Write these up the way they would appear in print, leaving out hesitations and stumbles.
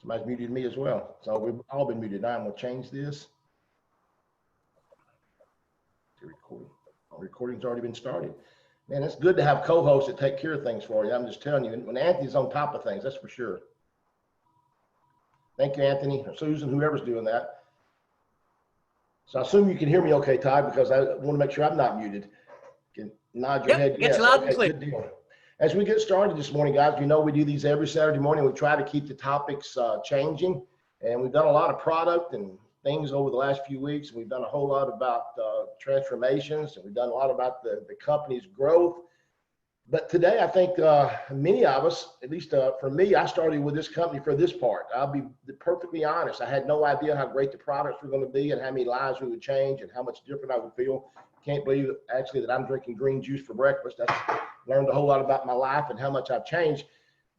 Somebody's muted me as well. So we've all been muted. Now I'm going to change this. Recording's already been started. Man, it's good to have co-hosts that take care of things for you. I'm just telling you, when Anthony's on top of things, that's for sure. Thank you, Anthony, or Susan, whoever's doing that. So I assume you can hear me okay, Todd, because I want to make sure I'm not muted. You can nod your head. Yes, loud and clear. Good deal. As we get started this morning, guys, you know we do these every Saturday morning. We try to keep the topics changing, and we've done a lot of product and things over the last few weeks. We've done a whole lot about transformations, and we've done a lot about the company's growth. But today, I think many of us, at least for me, I started with this company for this part. I'll be perfectly honest. I had no idea how great the products were going to be and how many lives we would change and how much different I would feel. Can't believe actually that I'm drinking green juice for breakfast. I've learned a whole lot about my life and how much I've changed.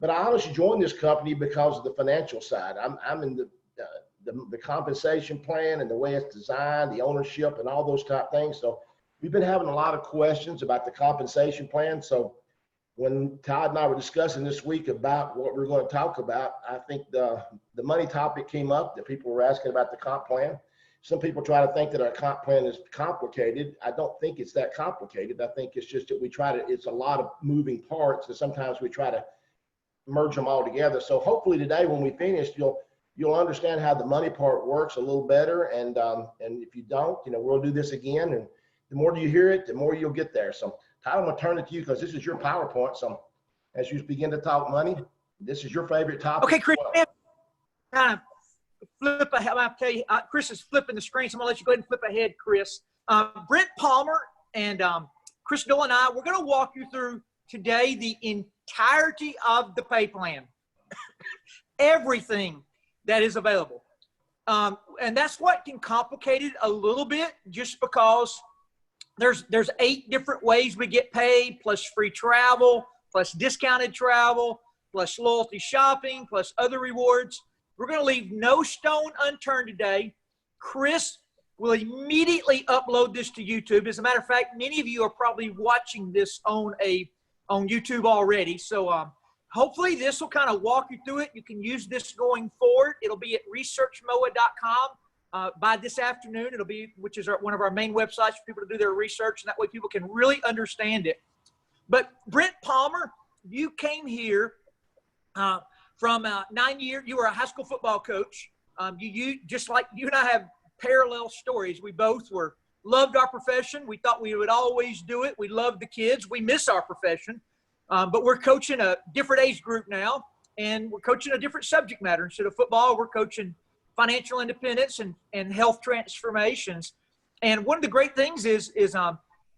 But I honestly joined this company because of the financial side. I'm in the compensation plan and the way it's designed, the ownership and all those type things. So we've been having a lot of questions about the compensation plan. So when Todd and I were discussing this week about what we're going to talk about, I think the money topic came up, that people were asking about the comp plan. Some people try to think that our comp plan is complicated. I don't think it's that complicated. I think it's just that it's a lot of moving parts, and sometimes we try to merge them all together. So hopefully today when we finish, you'll understand how the money part works a little better. And if you don't, we'll do this again. And the more you hear it, the more you'll get there. So Todd, I'm going to turn it to you because this is your PowerPoint. So as you begin to talk money, this is your favorite topic. Okay, Chris, kind of flip ahead. I'll tell you, Chris is flipping the screen, so I'm going to let you go ahead and flip ahead, Chris. Brent Palmer and Chris Doyle and I, we're going to walk you through today the entirety of the pay plan, everything that is available. And that's what can complicate it a little bit, just because there's 8 different ways we get paid, plus free travel, plus discounted travel, plus loyalty shopping, plus other rewards. We're going to leave no stone unturned today. Chris will immediately upload this to YouTube. As a matter of fact, many of you are probably watching this on YouTube already. So hopefully this will kind of walk you through it. You can use this going forward. It'll be at researchmoa.com by this afternoon. It'll be, which is one of our main websites for people to do their research, and that way people can really understand it. But Brent Palmer, you came here from 9 years. You were a high school football coach. You just like you and I have parallel stories. We both loved our profession. We thought we would always do it. We loved the kids. We miss our profession. But we're coaching a different age group now, and we're coaching a different subject matter. Instead of football, we're coaching financial independence and health transformations. And one of the great things is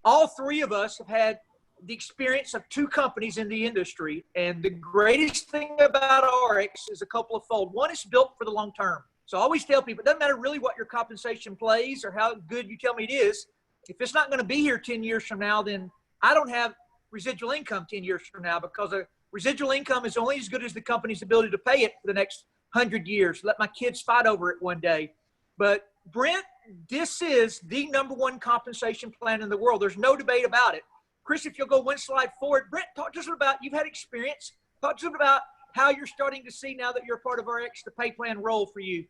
all 3 of us have had the experience of 2 companies in the industry. And the greatest thing about RX is a couple of fold. One is built for the long term. So I always tell people, it doesn't matter really what your compensation plays or how good you tell me it is. If it's not going to be here 10 years from now, then I don't have residual income 10 years from now, because a residual income is only as good as the company's ability to pay it for the next 100 years. Let my kids fight over it one day. But Brent, this is the #1 compensation plan in the world. There's no debate about it. Chris, if you'll go one slide forward. Brent, talk to us about, you've had experience. Talk to us about how you're starting to see now that you're part of RX, the pay plan role for you.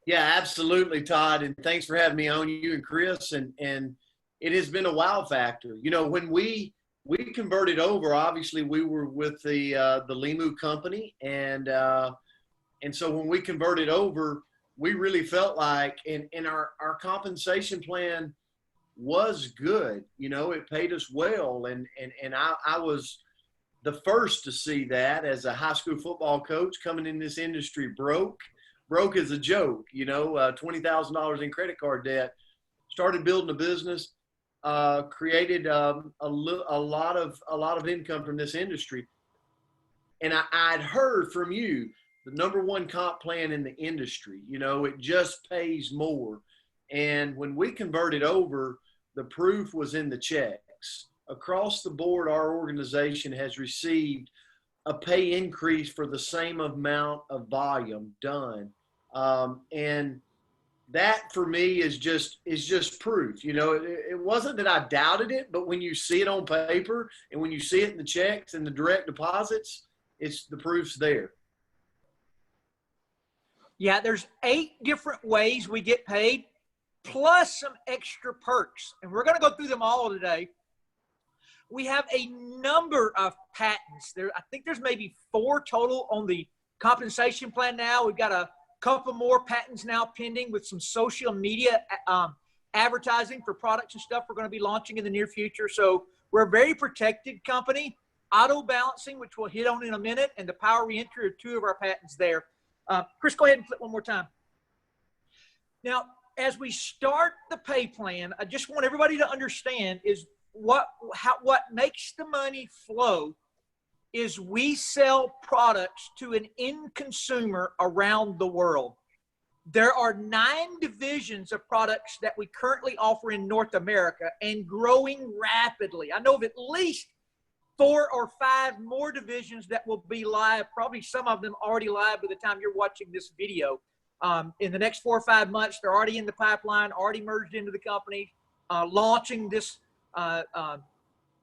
Yeah, absolutely, Todd. And thanks for having me on, you and Chris. And it has been a wow factor. When we converted over, obviously we were with the Limu company. And so when we converted over, we really felt like, and our compensation plan was good. It paid us well. And I was the first to see that as a high school football coach coming in this industry broke as a joke, $20,000 in credit card debt, started building a business, created a lot of income from this industry. And I'd heard from you, the #1 comp plan in the industry, it just pays more. And when we converted over, the proof was in the checks. Across the board, our organization has received a pay increase for the same amount of volume done. And that for me is just proof. It wasn't that I doubted it, but when you see it on paper and when you see it in the checks and the direct deposits, the proof's there. Yeah, there's 8 different ways we get paid, plus some extra perks. And we're going to go through them all today. We have a number of patents. I think there's maybe 4 total on the compensation plan now. We've got a couple more patents now pending with some social media advertising for products and stuff we're going to be launching in the near future. So we're a very protected company. Auto balancing, which we'll hit on in a minute, and the power reentry are 2 of our patents there. Chris, go ahead and flip one more time. Now, as we start the pay plan, I just want everybody to understand is what makes the money flow is we sell products to an end consumer around the world. There are 9 divisions of products that we currently offer in North America and growing rapidly. I know of at least 4 or 5 more divisions that will be live, probably some of them already live by the time you're watching this video. In the next 4 or 5 months, they're already in the pipeline, already merged into the company, launching this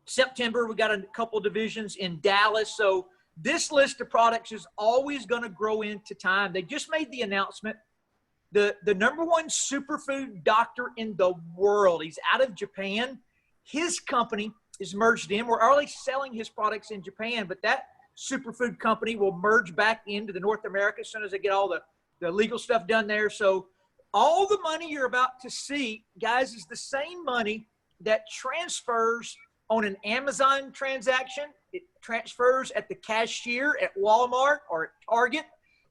September. We got a couple divisions in Dallas. So this list of products is always going to grow into time. They just made the announcement. The number 1 superfood doctor in the world, he's out of Japan. His company is merged in. We're already selling his products in Japan, but that superfood company will merge back into the North America as soon as they get all the legal stuff done there. So all the money you're about to see, guys, is the same money that transfers on an Amazon transaction. It transfers at the cashier at Walmart or at Target.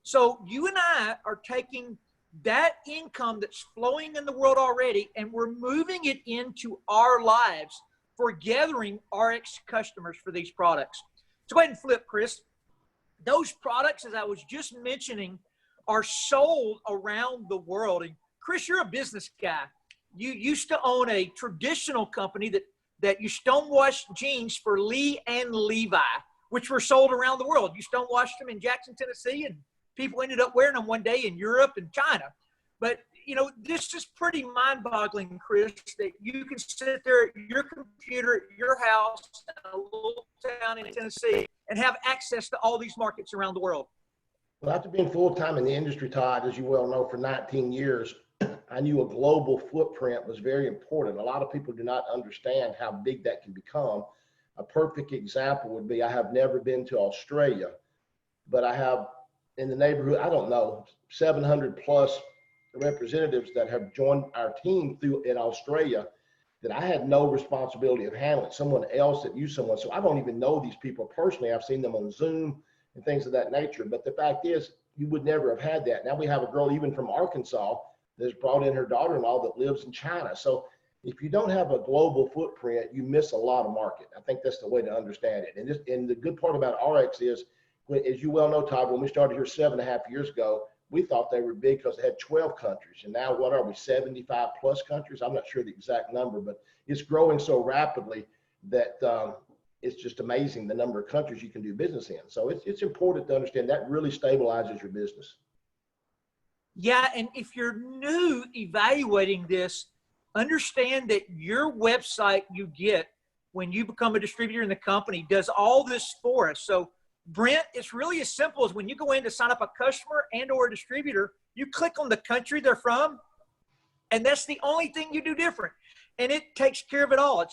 So you and I are taking that income that's flowing in the world already, and we're moving it into our lives for gathering RX customers for these products. So go ahead and flip, Chris. Those products, as I was just mentioning, are sold around the world. And Chris, you're a business guy. You used to own a traditional company that you stonewashed jeans for Lee and Levi, which were sold around the world. You stonewashed them in Jackson, Tennessee, and people ended up wearing them one day in Europe and China. But, you know, this is pretty mind-boggling, Chris, that you can sit there at your computer at your house in a little town in Tennessee and have access to all these markets around the world. Well, after being full-time in the industry, Todd, as you well know, for 19 years, I knew a global footprint was very important. A lot of people do not understand how big that can become. A perfect example would be I have never been to Australia, but I have in the neighborhood, I don't know, 700 plus representatives that have joined our team in Australia that I had no responsibility of handling. Someone else that knew someone. So I don't even know these people personally. I've seen them on Zoom and things of that nature. But the fact is, you would never have had that. Now we have a girl even from Arkansas that's brought in her daughter-in-law that lives in China. So if you don't have a global footprint, you miss a lot of market. I think that's the way to understand it. And the good part about RX is, as you well know, Todd, when we started here 7.5 years ago, we thought they were big because they had 12 countries. And now what are we, 75 plus countries? I'm not sure the exact number, but it's growing so rapidly that it's just amazing the number of countries you can do business in. So it's important to understand that really stabilizes your business. Yeah, and if you're new evaluating this, understand that your website you get when you become a distributor in the company does all this for us. So Brent, it's really as simple as when you go in to sign up a customer and or a distributor, you click on the country they're from, and that's the only thing you do different. And it takes care of it all.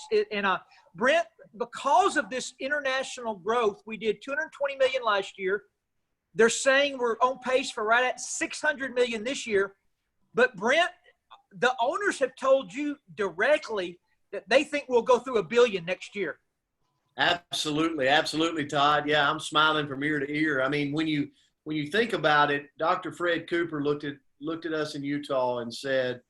Brent, because of this international growth, we did 220 million last year. They're saying we're on pace for right at 600 million this year. But Brent, the owners have told you directly that they think we'll go through $1 billion next year. Absolutely, Todd. Yeah, I'm smiling from ear to ear. I mean, when you think about it, Dr. Fred Cooper looked at us in Utah and said,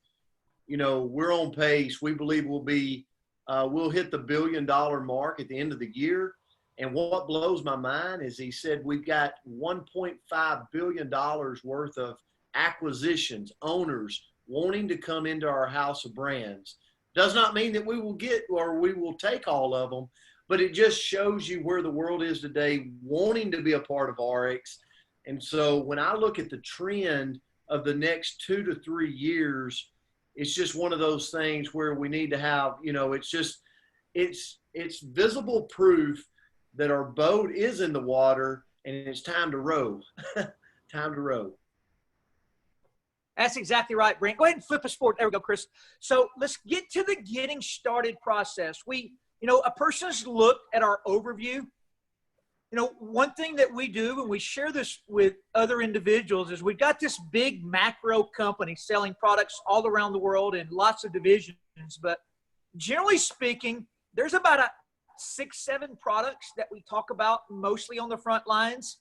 you know, we're on pace. We believe we'll hit the $1 billion mark at the end of the year. And what blows my mind is he said we've got $1.5 billion worth of acquisitions, owners wanting to come into our house of brands. Does not mean that we will get or we will take all of them, but it just shows you where the world is today, wanting to be a part of RX. And so when I look at the trend of the next 2 to 3 years, it's just one of those things where we need to have, you know, it's visible proof that our boat is in the water and it's time to row. Time to row. That's exactly right, Brent. Go ahead and flip us forward. There we go, Chris. So let's get to the getting started process. A person's looked at our overview. One thing that we do, and we share this with other individuals, is we've got this big macro company selling products all around the world in lots of divisions. But generally speaking, there's about 6-7 products that we talk about mostly on the front lines.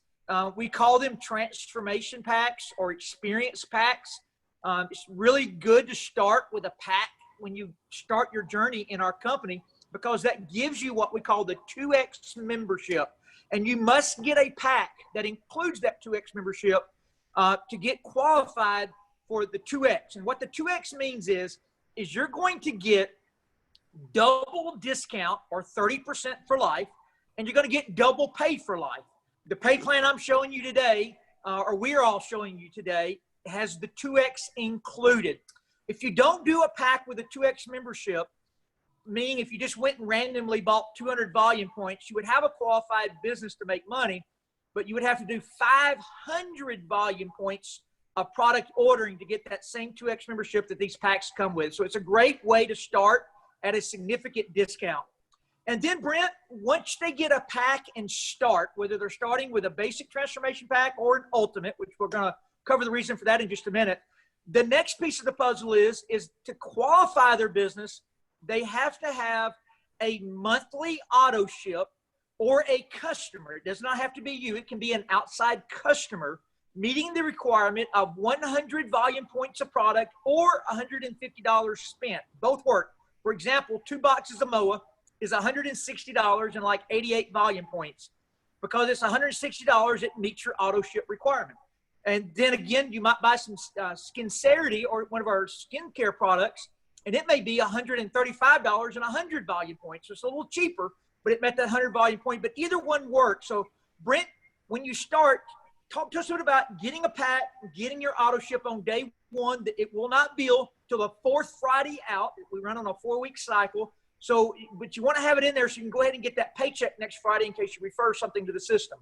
We call them transformation packs or experience packs. It's really good to start with a pack when you start your journey in our company, because that gives you what we call the 2X membership. And you must get a pack that includes that 2X membership to get qualified for the 2X. And what the 2X means is you're going to get double discount or 30% for life, and you're going to get double pay for life. The pay plan I'm showing you today, or we're all showing you today, has the 2X included. If you don't do a pack with a 2X membership, meaning if you just went and randomly bought 200 volume points, you would have a qualified business to make money, but you would have to do 500 volume points of product ordering to get that same 2X membership that these packs come with. So it's a great way to start at a significant discount. And then, Brent, once they get a pack and start, whether they're starting with a basic transformation pack or an ultimate, which we're going to cover the reason for that in just a minute, the next piece of the puzzle is to qualify their business, they have to have a monthly auto ship or a customer. It does not have to be you. It can be an outside customer meeting the requirement of 100 volume points of product or $150 spent. Both work. For example, 2 boxes of MOA is $160 and like 88 volume points. Because it's $160, it meets your auto ship requirement. And then again, you might buy some Skincerity or one of our skincare products, and it may be $135 and 100 volume points. So it's a little cheaper, but it met that 100 volume point. But either one works. So, Brent, when you start, talk to us about getting a pack, getting your auto ship on day one. That it will not bill till the 4th Friday out. We run on a 4-week cycle. So, but you want to have it in there so you can go ahead and get that paycheck next Friday in case you refer something to the system.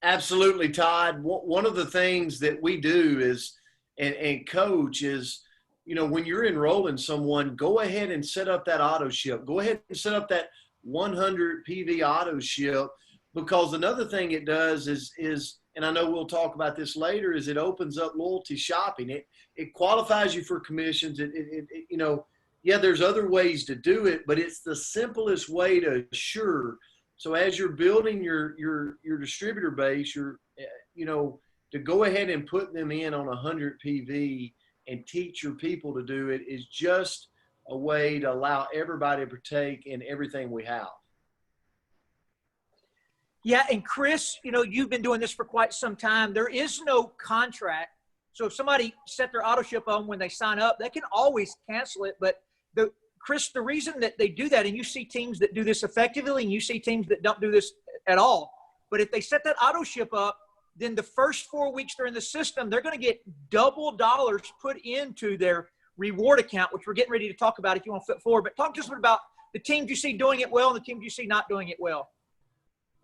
Absolutely, Todd. One of the things that we do is, and coach is, when you're enrolling someone, go ahead and set up that auto ship. Go ahead and set up that 100 PV auto ship, because another thing it does is, and I know we'll talk about this later, is it opens up loyalty shopping. It qualifies you for commissions. There's other ways to do it, but it's the simplest way to assure. So as you're building your distributor base, to go ahead and put them in on 100 PV and teach your people to do it is just a way to allow everybody to partake in everything we have. Yeah, and Chris, you've been doing this for quite some time. There is no contract. So if somebody set their auto ship on when they sign up, they can always cancel it. But Chris, the reason that they do that, and you see teams that do this effectively and you see teams that don't do this at all, but if they set that auto ship up, then the first 4 weeks they're in the system, they're going to get double dollars put into their reward account, which we're getting ready to talk about if you want to flip forward. But talk to us about the teams you see doing it well and the teams you see not doing it well.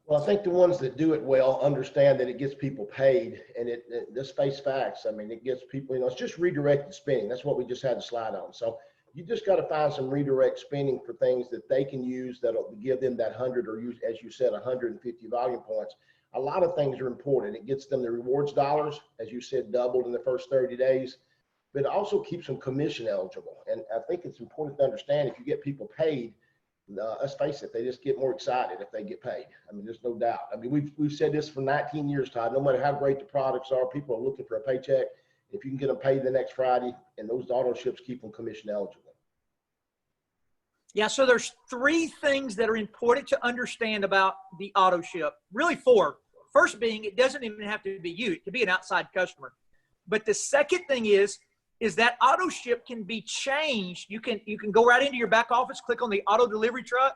Well, I think the ones that do it well understand that it gets people paid, and let's face facts. I mean, it gets people, it's just redirected spending. That's what we just had a slide on. So you just got to find some redirect spending for things that they can use that'll give them that 100 or use, as you said, 150 volume points. A lot of things are important. It gets them the rewards dollars, as you said, doubled in the first 30 days, but it also keeps them commission eligible. And I think it's important to understand if you get people paid, let's face it, they just get more excited if they get paid. I mean, there's no doubt. I mean, we've said this for 19 years, Todd. No matter how great the products are, people are looking for a paycheck. If you can get them paid the next Friday, and those auto ships keep them commission eligible. Yeah, so there's 3 things that are important to understand about the auto ship. Really 4. First being, it doesn't even have to be you. It can be an outside customer. But the second thing is that auto ship can be changed. You can go right into your back office, click on the auto delivery truck,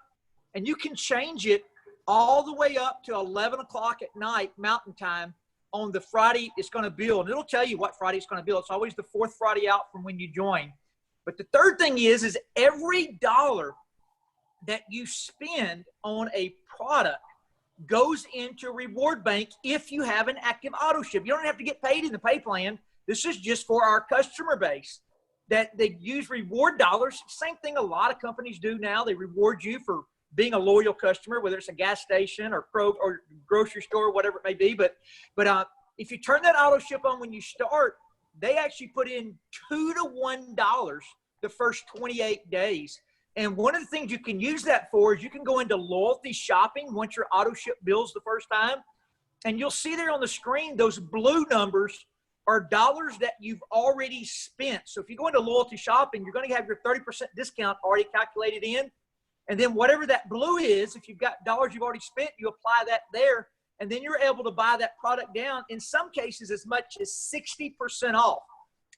and you can change it all the way up to 11 o'clock at night Mountain Time on the Friday it's going to bill. And it'll tell you what Friday it's going to bill. It's always the 4th Friday out from when you join. But the third thing is every dollar that you spend on a product goes into reward bank if you have an active auto ship. You don't have to get paid in the pay plan. This is just for our customer base that they use reward dollars. Same thing a lot of companies do now. They reward you for being a loyal customer, whether it's a gas station or grocery store, whatever it may be. But if you turn that auto ship on when you start, they actually put in $2 to $1 the first 28 days. And one of the things you can use that for is you can go into loyalty shopping once your auto ship bills the first time. And you'll see there on the screen, those blue numbers are dollars that you've already spent. So if you go into loyalty shopping, you're going to have your 30% discount already calculated in. And then whatever that blue is, if you've got dollars you've already spent, you apply that there. And then you're able to buy that product down, in some cases, as much as 60% off.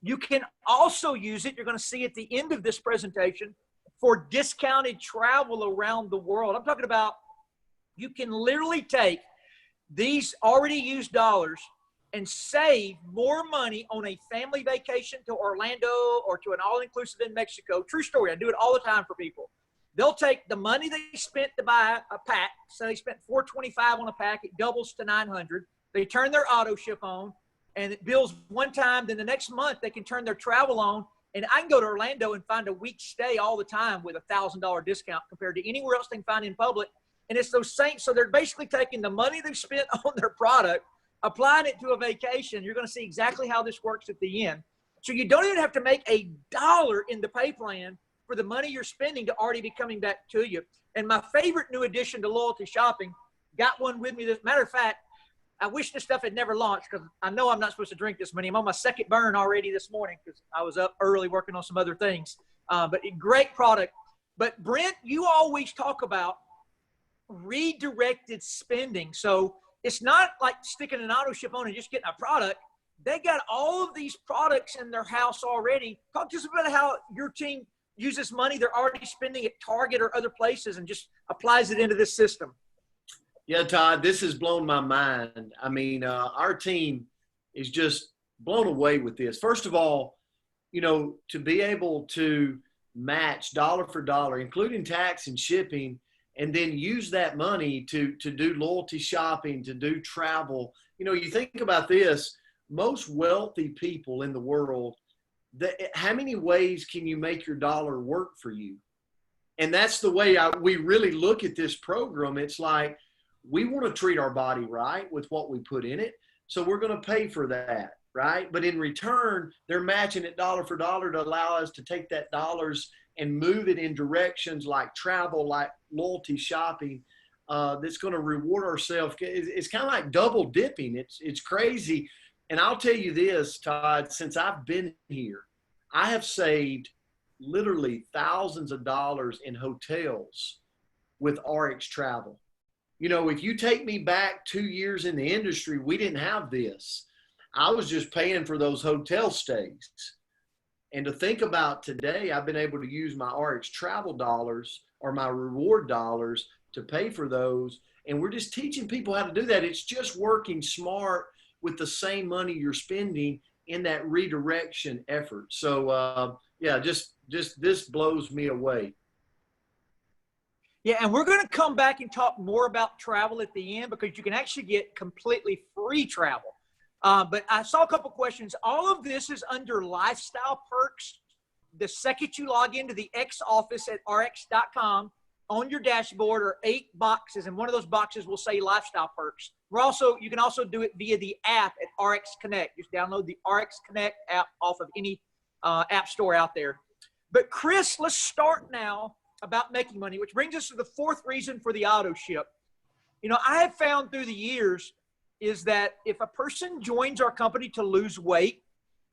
You can also use it, you're going to see at the end of this presentation, for discounted travel around the world. I'm talking about you can literally take these already used dollars and save more money on a family vacation to Orlando or to an all-inclusive in Mexico. True story. I do it all the time for people. They'll take the money they spent to buy a pack. So they spent $425 on a pack. It doubles to $900. They turn their auto ship on, and it bills one time. Then the next month, they can turn their travel on. And I can go to Orlando and find a week stay all the time with a $1,000 discount compared to anywhere else they can find in public. And it's those same. So they're basically taking the money they've spent on their product, applying it to a vacation. You're going to see exactly how this works at the end. So you don't even have to make a dollar in the pay plan for the money you're spending to already be coming back to you. And my favorite new addition to loyalty shopping, got one with me. Matter of fact, I wish this stuff had never launched because I know I'm not supposed to drink this many. I'm on my second burn already this morning because I was up early working on some other things. But great product. But Brent, you always talk about redirected spending. So it's not like sticking an auto ship on and just getting a product. They got all of these products in their house already. Talk to us about how your team uses money they're already spending at Target or other places and just applies it into this system. Yeah, Todd, this has blown my mind. I mean, our team is just blown away with this. First of all, you know, to be able to match dollar for dollar, including tax and shipping, and then use that money to do loyalty shopping, to do travel. You know, you think about this, most wealthy people in the world, how many ways can you make your dollar work for you? And that's the way we really look at this program. It's like, we want to treat our body right with what we put in it. So we're going to pay for that, right? But in return, they're matching it dollar for dollar to allow us to take that dollars and move it in directions like travel, like loyalty shopping, that's going to reward ourselves. It's kind of like double dipping. It's crazy. And I'll tell you this, Todd, since I've been here, I have saved literally thousands of dollars in hotels with RX Travel. You know, if you take me back 2 years in the industry, we didn't have this. I was just paying for those hotel stays. And to think about today, I've been able to use my RX Travel dollars or my reward dollars to pay for those. And we're just teaching people how to do that. It's just working smart with the same money you're spending in that redirection effort. So, yeah, just this blows me away. Yeah, and we're going to come back and talk more about travel at the end because you can actually get completely free travel. But I saw a couple questions. All of this is under lifestyle perks. The second you log into the X office at rx.com, on your dashboard are 8 boxes, and one of those boxes will say lifestyle perks. You can also do it via the app at RX Connect. Just download the RX Connect app off of any app store out there. But Chris, let's start now about making money, which brings us to the fourth reason for the auto ship. You know, I have found through the years is that if a person joins our company to lose weight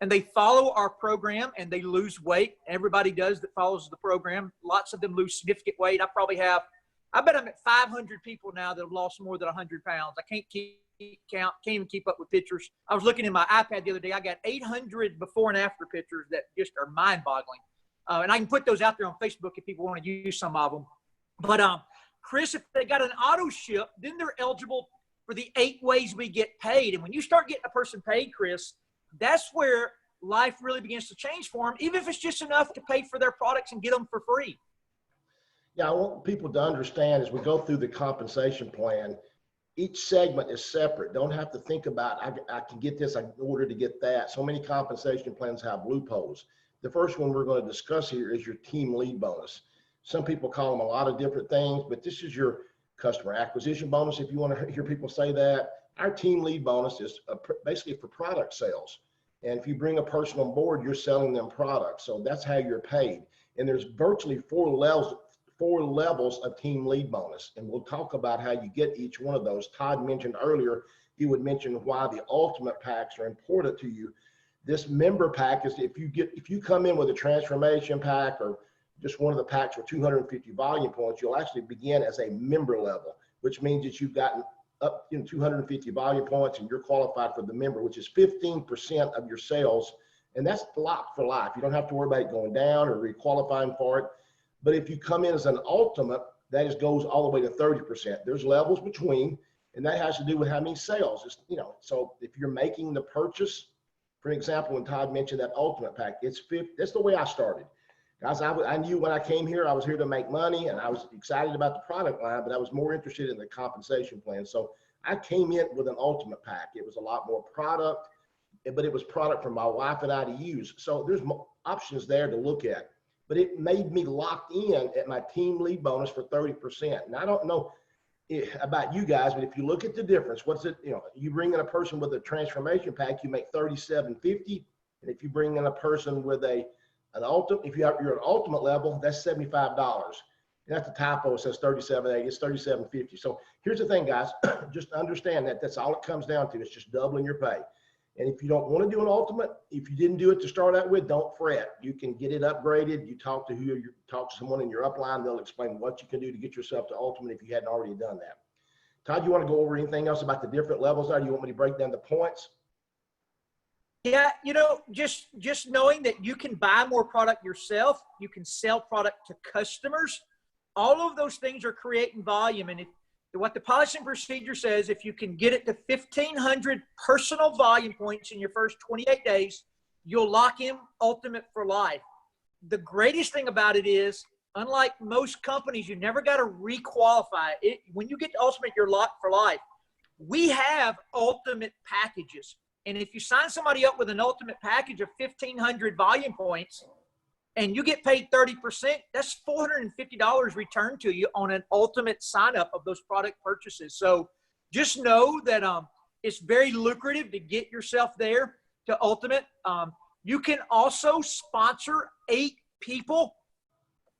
and they follow our program and they lose weight, everybody does that follows the program. Lots of them lose significant weight. I bet I'm at 500 people now that have lost more than 100 pounds. I can't can't even keep up with pictures. I was looking in my iPad the other day. I got 800 before and after pictures that just are mind-boggling. And I can put those out there on Facebook if people want to use some of them. But Chris, if they got an auto ship, then they're eligible for the 8 ways we get paid. And when you start getting a person paid, Chris, that's where life really begins to change for them, even if it's just enough to pay for their products and get them for free. Yeah, I want people to understand as we go through the compensation plan, each segment is separate. Don't have to think about, I can get this, I can order to get that. So many compensation plans have loopholes. The first one we're going to discuss here is your team lead bonus. Some people call them a lot of different things, but this is your customer acquisition bonus, if you want to hear people say that. Our team lead bonus is basically for product sales. And if you bring a person on board, you're selling them products. So that's how you're paid. And there's virtually four levels of team lead bonus. And we'll talk about how you get each one of those. Todd mentioned earlier, he would mention why the ultimate packs are important to you. This member pack is if you come in with a transformation pack or just one of the packs with 250 volume points, you'll actually begin as a member level, which means that you've gotten up 250 volume points and you're qualified for the member, which is 15% of your sales. And that's locked for life. You don't have to worry about it going down or requalifying for it. But if you come in as an ultimate, that goes all the way to 30%. There's levels between, and that has to do with how many sales. It's, so if you're making the purchase, for example, when Todd mentioned that ultimate pack, it's 50. That's the way I started. Guys, I knew when I came here, I was here to make money and I was excited about the product line, but I was more interested in the compensation plan. So I came in with an ultimate pack. It was a lot more product, but it was product for my wife and I to use. So there's options there to look at, but it made me locked in at my team lead bonus for 30%. And I don't know about you guys, but if you look at the difference, what's it, you bring in a person with a transformation pack, you make $37.50. And if you bring in a person with an ultimate, if you're an ultimate level, that's $75. And that's a typo. It says $37.80. It's $37.50. So here's the thing, guys. Just understand that that's all it comes down to. It's just doubling your pay. And if you don't want to do an ultimate, if you didn't do it to start out with, don't fret. You can get it upgraded. You talk to someone in your upline. They'll explain what you can do to get yourself to ultimate if you hadn't already done that. Todd, you want to go over anything else about the different levels there? Do you want me to break down the points? Yeah, just knowing that you can buy more product yourself, you can sell product to customers, all of those things are creating volume. And what the policy and procedure says, if you can get it to 1,500 personal volume points in your first 28 days, you'll lock in ultimate for life. The greatest thing about it is, unlike most companies, you never got to requalify it. When you get to ultimate, you're locked for life. We have ultimate packages. And if you sign somebody up with an ultimate package of 1,500 volume points and you get paid 30%, that's $450 returned to you on an ultimate sign up of those product purchases. So just know that it's very lucrative to get yourself there to ultimate. You can also sponsor 8 people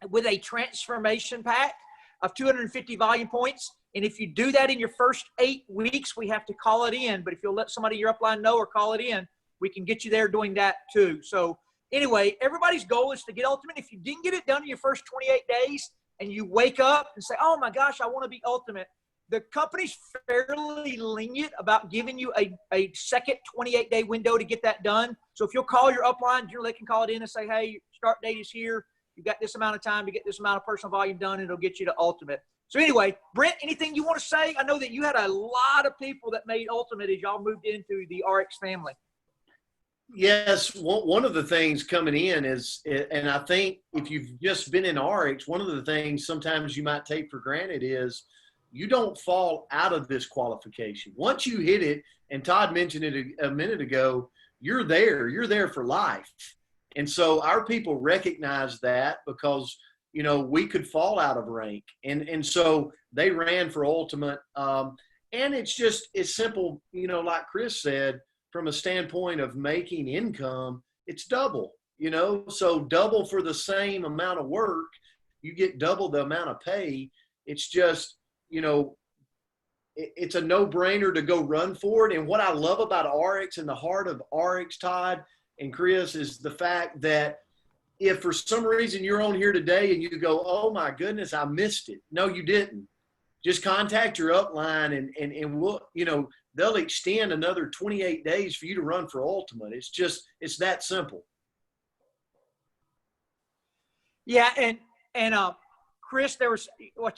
with a transformation pack of 250 volume points. And if you do that in your first 8 weeks, we have to call it in. But if you'll let somebody in your upline know or call it in, we can get you there doing that too. So anyway, everybody's goal is to get ultimate. If you didn't get it done in your first 28 days and you wake up and say, oh my gosh, I want to be ultimate, the company's fairly lenient about giving you a second 28-day window to get that done. So if you'll call your upline, they can call it in and say, hey, start date is here. You've got this amount of time to get this amount of personal volume done, and it'll get you to ultimate. So anyway, Brent, anything you want to say? I know that you had a lot of people that made ultimate as y'all moved into the RX family. Yes, one of the things coming in is, and I think if you've just been in RX, one of the things sometimes you might take for granted is you don't fall out of this qualification. Once you hit it, and Todd mentioned it a minute ago, you're there for life. And so our people recognize that because we could fall out of rank. And so they ran for ultimate. And it's simple, like Chris said, from a standpoint of making income, it's double, so double for the same amount of work, you get double the amount of pay. It's just, it's a no-brainer to go run for it. And what I love about RX and the heart of RX, Todd and Chris, is the fact that if for some reason you're on here today and you go, oh my goodness, I missed it. No, you didn't. Just contact your upline and we'll, they'll extend another 28 days for you to run for ultimate. It's that simple. Yeah. And Chris, there was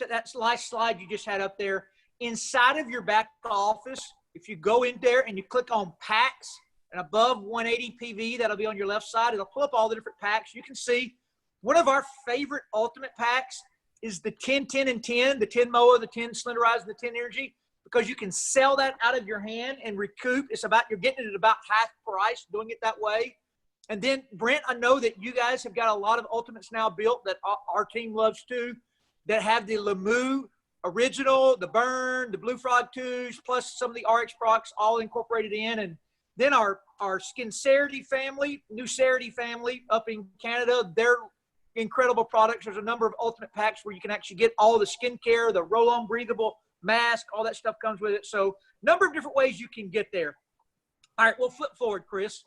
that last slide you just had up there. Inside of your back office, if you go in there and you click on packs, and above 180 PV, that'll be on your left side. It'll pull up all the different packs. You can see one of our favorite ultimate packs is the 10, 10, and 10, the 10 mower, the 10 slenderizer, and the 10 energy. because you can sell that out of your hand and recoup. It's about, you're getting it at about half price, doing it that way. And then, Brent, I know that you guys have got a lot of Ultimates now built that our team loves too, that have the Lemieux original, the Burn, the Blue Frog 2s, plus some of the RX products all incorporated in. And then our Skincerity family, Nucerity family up in Canada, they're incredible products. There's a number of Ultimate packs where you can actually get all the skincare, the roll-on breathable mask, all that stuff comes with it. So number of different ways you can get there. All right, we'll flip forward, Chris.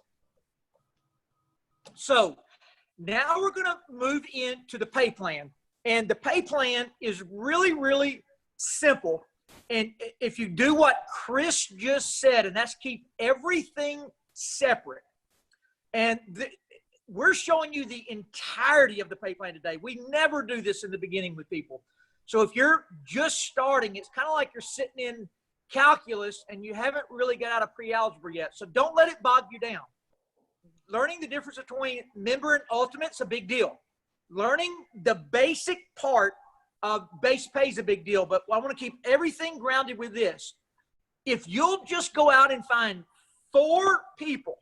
So now we're going to move into the pay plan. And the pay plan is really, really simple. And if you do what Chris just said, and that's keep everything separate. And we're showing you the entirety of the pay plan today. We never do this in the beginning with people. So if you're just starting, it's kind of like you're sitting in calculus and you haven't really got out of pre-algebra yet. So don't let it bog you down. Learning the difference between member and ultimate's a big deal. Learning the basic part of base pay is a big deal, but I want to keep everything grounded with this. If you'll just go out and find 4 people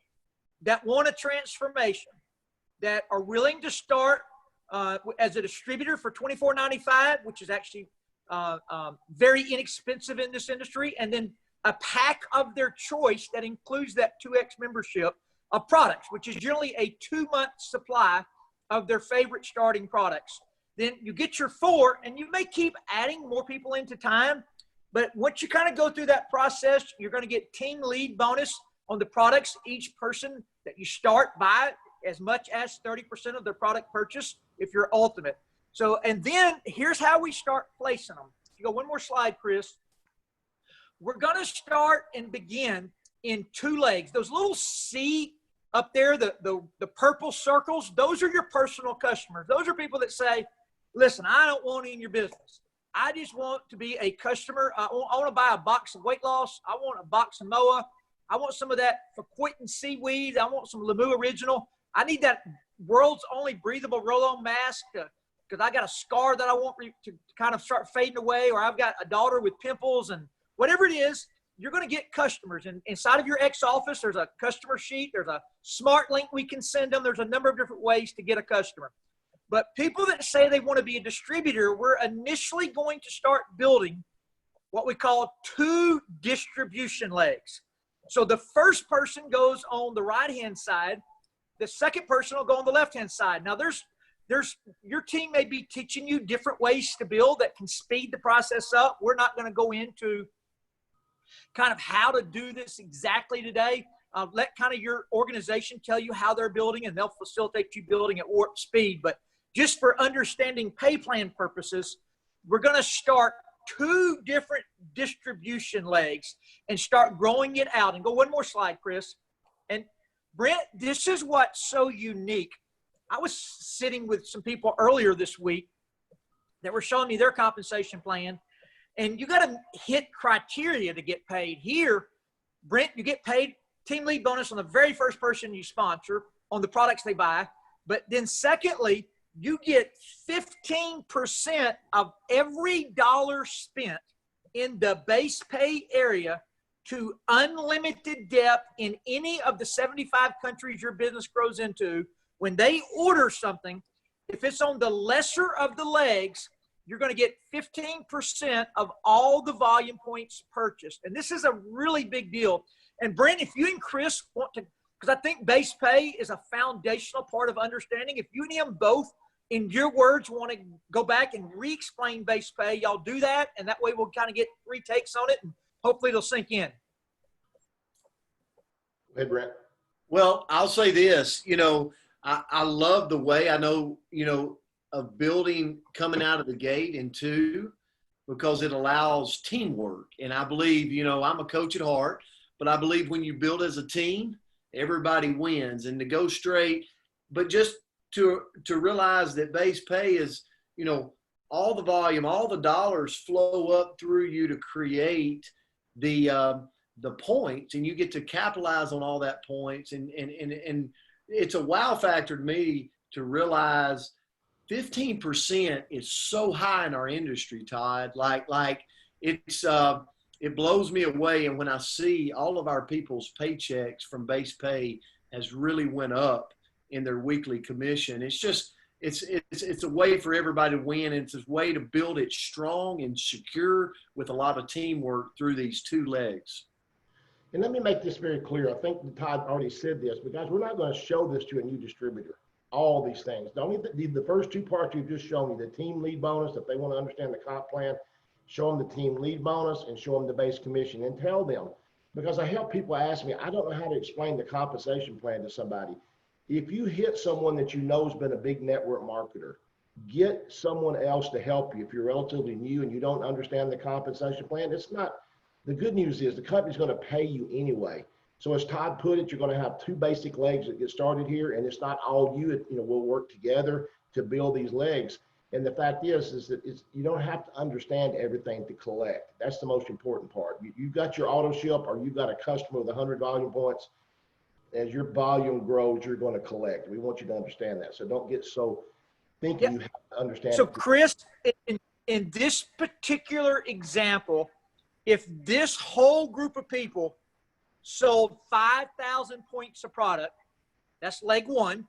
that want a transformation, that are willing to start as a distributor for $24.95, which is actually very inexpensive in this industry, and then a pack of their choice that includes that 2X membership of products, which is generally a 2-month supply of their favorite starting products. Then you get your 4, and you may keep adding more people into time, but once you kind of go through that process, you're going to get team lead bonus on the products. Each person that you start by as much as 30% of their product purchase if you're ultimate. So, and then here's how we start placing them. If you go one more slide, Chris. We're going to start and begin in 2 legs. Those little C up there, the purple circles, those are your personal customers. Those are people that say, listen, I don't want any in your business. I just want to be a customer. I want to buy a box of weight loss. I want a box of MOA. I want some of that Faquittin seaweed. I want some Lemieux original. I need that world's only breathable roll-on mask because I got a scar that I want to kind of start fading away, or I've got a daughter with pimples, and whatever it is, you're going to get customers. And inside of your X office, there's a customer sheet. There's a smart link we can send them. There's a number of different ways to get a customer. But people that say they want to be a distributor, we're initially going to start building what we call 2 distribution legs. So the first person goes on the right-hand side. The second person will go on the left-hand side. Now, there's your team may be teaching you different ways to build that can speed the process up. We're not going to go into kind of how to do this exactly today. Let kind of your organization tell you how they're building, and they'll facilitate you building at warp speed. But just for understanding pay plan purposes, we're going to start 2 different distribution legs and start growing it out. And go one more slide, Chris. And Brent, this is what's so unique. I was sitting with some people earlier this week that were showing me their compensation plan, and you got to hit criteria to get paid. Here, Brent, you get paid team lead bonus on the very first person you sponsor on the products they buy. But then secondly, you get 15% of every dollar spent in the base pay area to unlimited depth in any of the 75 countries your business grows into. When they order something, if it's on the lesser of the legs, you're going to get 15% of all the volume points purchased. And this is a really big deal. And Brent, if you and Chris want to, because I think base pay is a foundational part of understanding. If you and him both, in your words, want to go back and re-explain base pay, y'all do that. And that way we'll kind of get 3 takes on it, and hopefully it'll sink in. Go ahead, Brent. Well, I'll say this, I love the way of building coming out of the gate in 2, because it allows teamwork. And I believe, I'm a coach at heart, but I believe when you build as a team, everybody wins. And to go straight, but just to realize that base pay is, all the volume, all the dollars flow up through you to create the points, and you get to capitalize on all that points. And it's a wow factor to me to realize 15% is so high in our industry, Todd. Like it's it blows me away. And when I see all of our people's paychecks from base pay has really went up in their weekly commission, it's just, it's a way for everybody to win. And it's a way to build it strong and secure with a lot of teamwork through these two legs. And let me make this very clear. I think Todd already said this, but guys, we're not going to show this to a new distributor. All these things. The first two parts you've just shown me, the team lead bonus, if they want to understand the comp plan, show them the team lead bonus and show them the base commission and tell them, because I help people ask me, I don't know how to explain the compensation plan to somebody. If you hit someone that you know has been a big network marketer, get someone else to help you. If you're relatively new and you don't understand the compensation plan, it's not, the good news is the company's going to pay you anyway. So as Todd put it, you're going to have two basic legs that get started here, and it's not all you. We'll work together to build these legs. And the fact is that you don't have to understand everything to collect. That's the most important part. You've got your auto ship, or you've got a customer with 100 volume points. As your volume grows, you're going to collect. We want you to understand that. So don't get so thinking you have to understand. So Chris, in this particular example, if this whole group of people sold 5,000 points of product, that's leg one.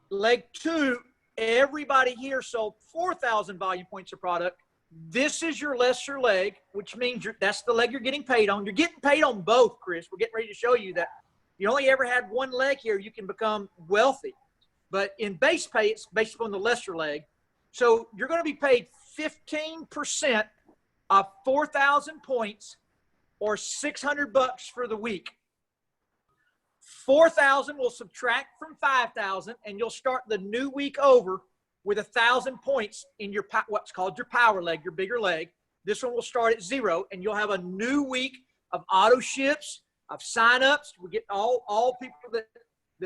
Leg two, everybody here sold 4,000 volume points of product. This is your lesser leg, which means that's the leg you're getting paid on. You're getting paid on both, Chris. We're getting ready to show you that you only ever had one leg here, you can become wealthy. But in base pay, it's based upon the lesser leg. So you're going to be paid 15% of 4,000 points, or $600 for the week. 4,000 will subtract from 5,000, and you'll start the new week over with 1,000 points in your what's called your power leg, your bigger leg. This one will start at 0, and you'll have a new week of auto ships, of signups. We get all people that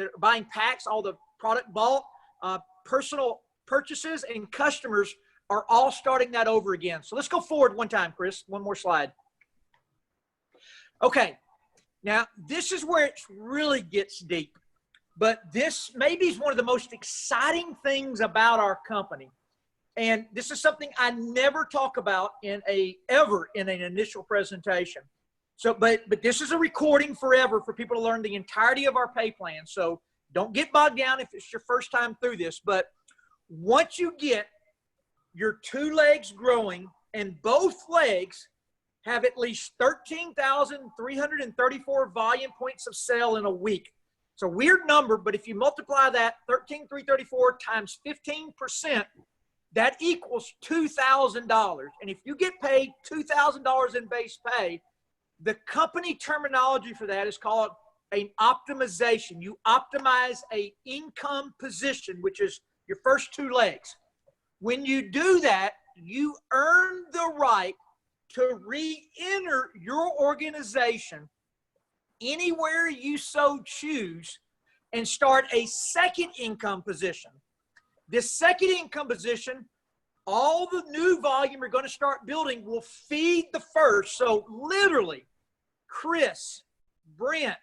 are buying packs, all the product bought, personal purchases, and customers are all starting that over again. So let's go forward one time, Chris. One more slide. Okay, now this is where it really gets deep, but this maybe is one of the most exciting things about our company. And this is something I never talk about ever in an initial presentation. So, but this is a recording forever for people to learn the entirety of our pay plan. So don't get bogged down if it's your first time through this, but once you get your two legs growing and both legs have at least 13,334 volume points of sale in a week. It's a weird number, but if you multiply that 13,334 times 15%, that equals $2,000. And if you get paid $2,000 in base pay, the company terminology for that is called an optimization. You optimize a income position, which is your first two legs. When you do that, you earn the right to re-enter your organization anywhere you so choose and start a second income position. This second income position, all the new volume you're going to start building will feed the first. So literally, Chris, Brent,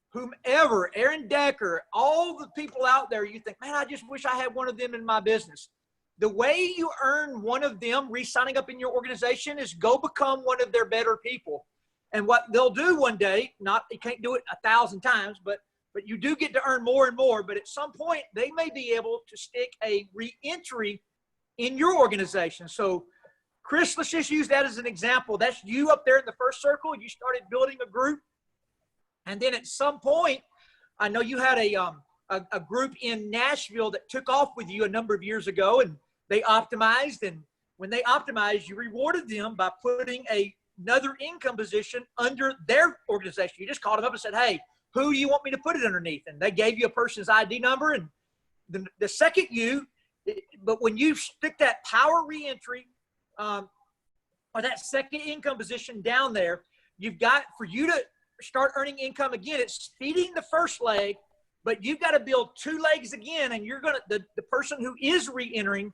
whomever, Aaron Decker, all the people out there, you think, man, I just wish I had one of them in my business. The way you earn one of them re-signing up in your organization is go become one of their better people. And what they'll do one day, you can't do it 1,000 times, but you do get to earn more and more. But at some point, they may be able to stick a re-entry in your organization. So, Chris, let's just use that as an example. That's you up there in the first circle. You started building a group. And then at some point, I know you had a group in Nashville that took off with you a number of years ago, and they optimized. And when they optimized, you rewarded them by putting another income position under their organization. You just called them up and said, hey, who do you want me to put it underneath? And they gave you a person's ID number. And the second but when you stick that power reentry or that second income position down there, you've got, for you to start earning income again, it's feeding the first leg, but you've got to build two legs again. And you're going to, the person who is re-entering,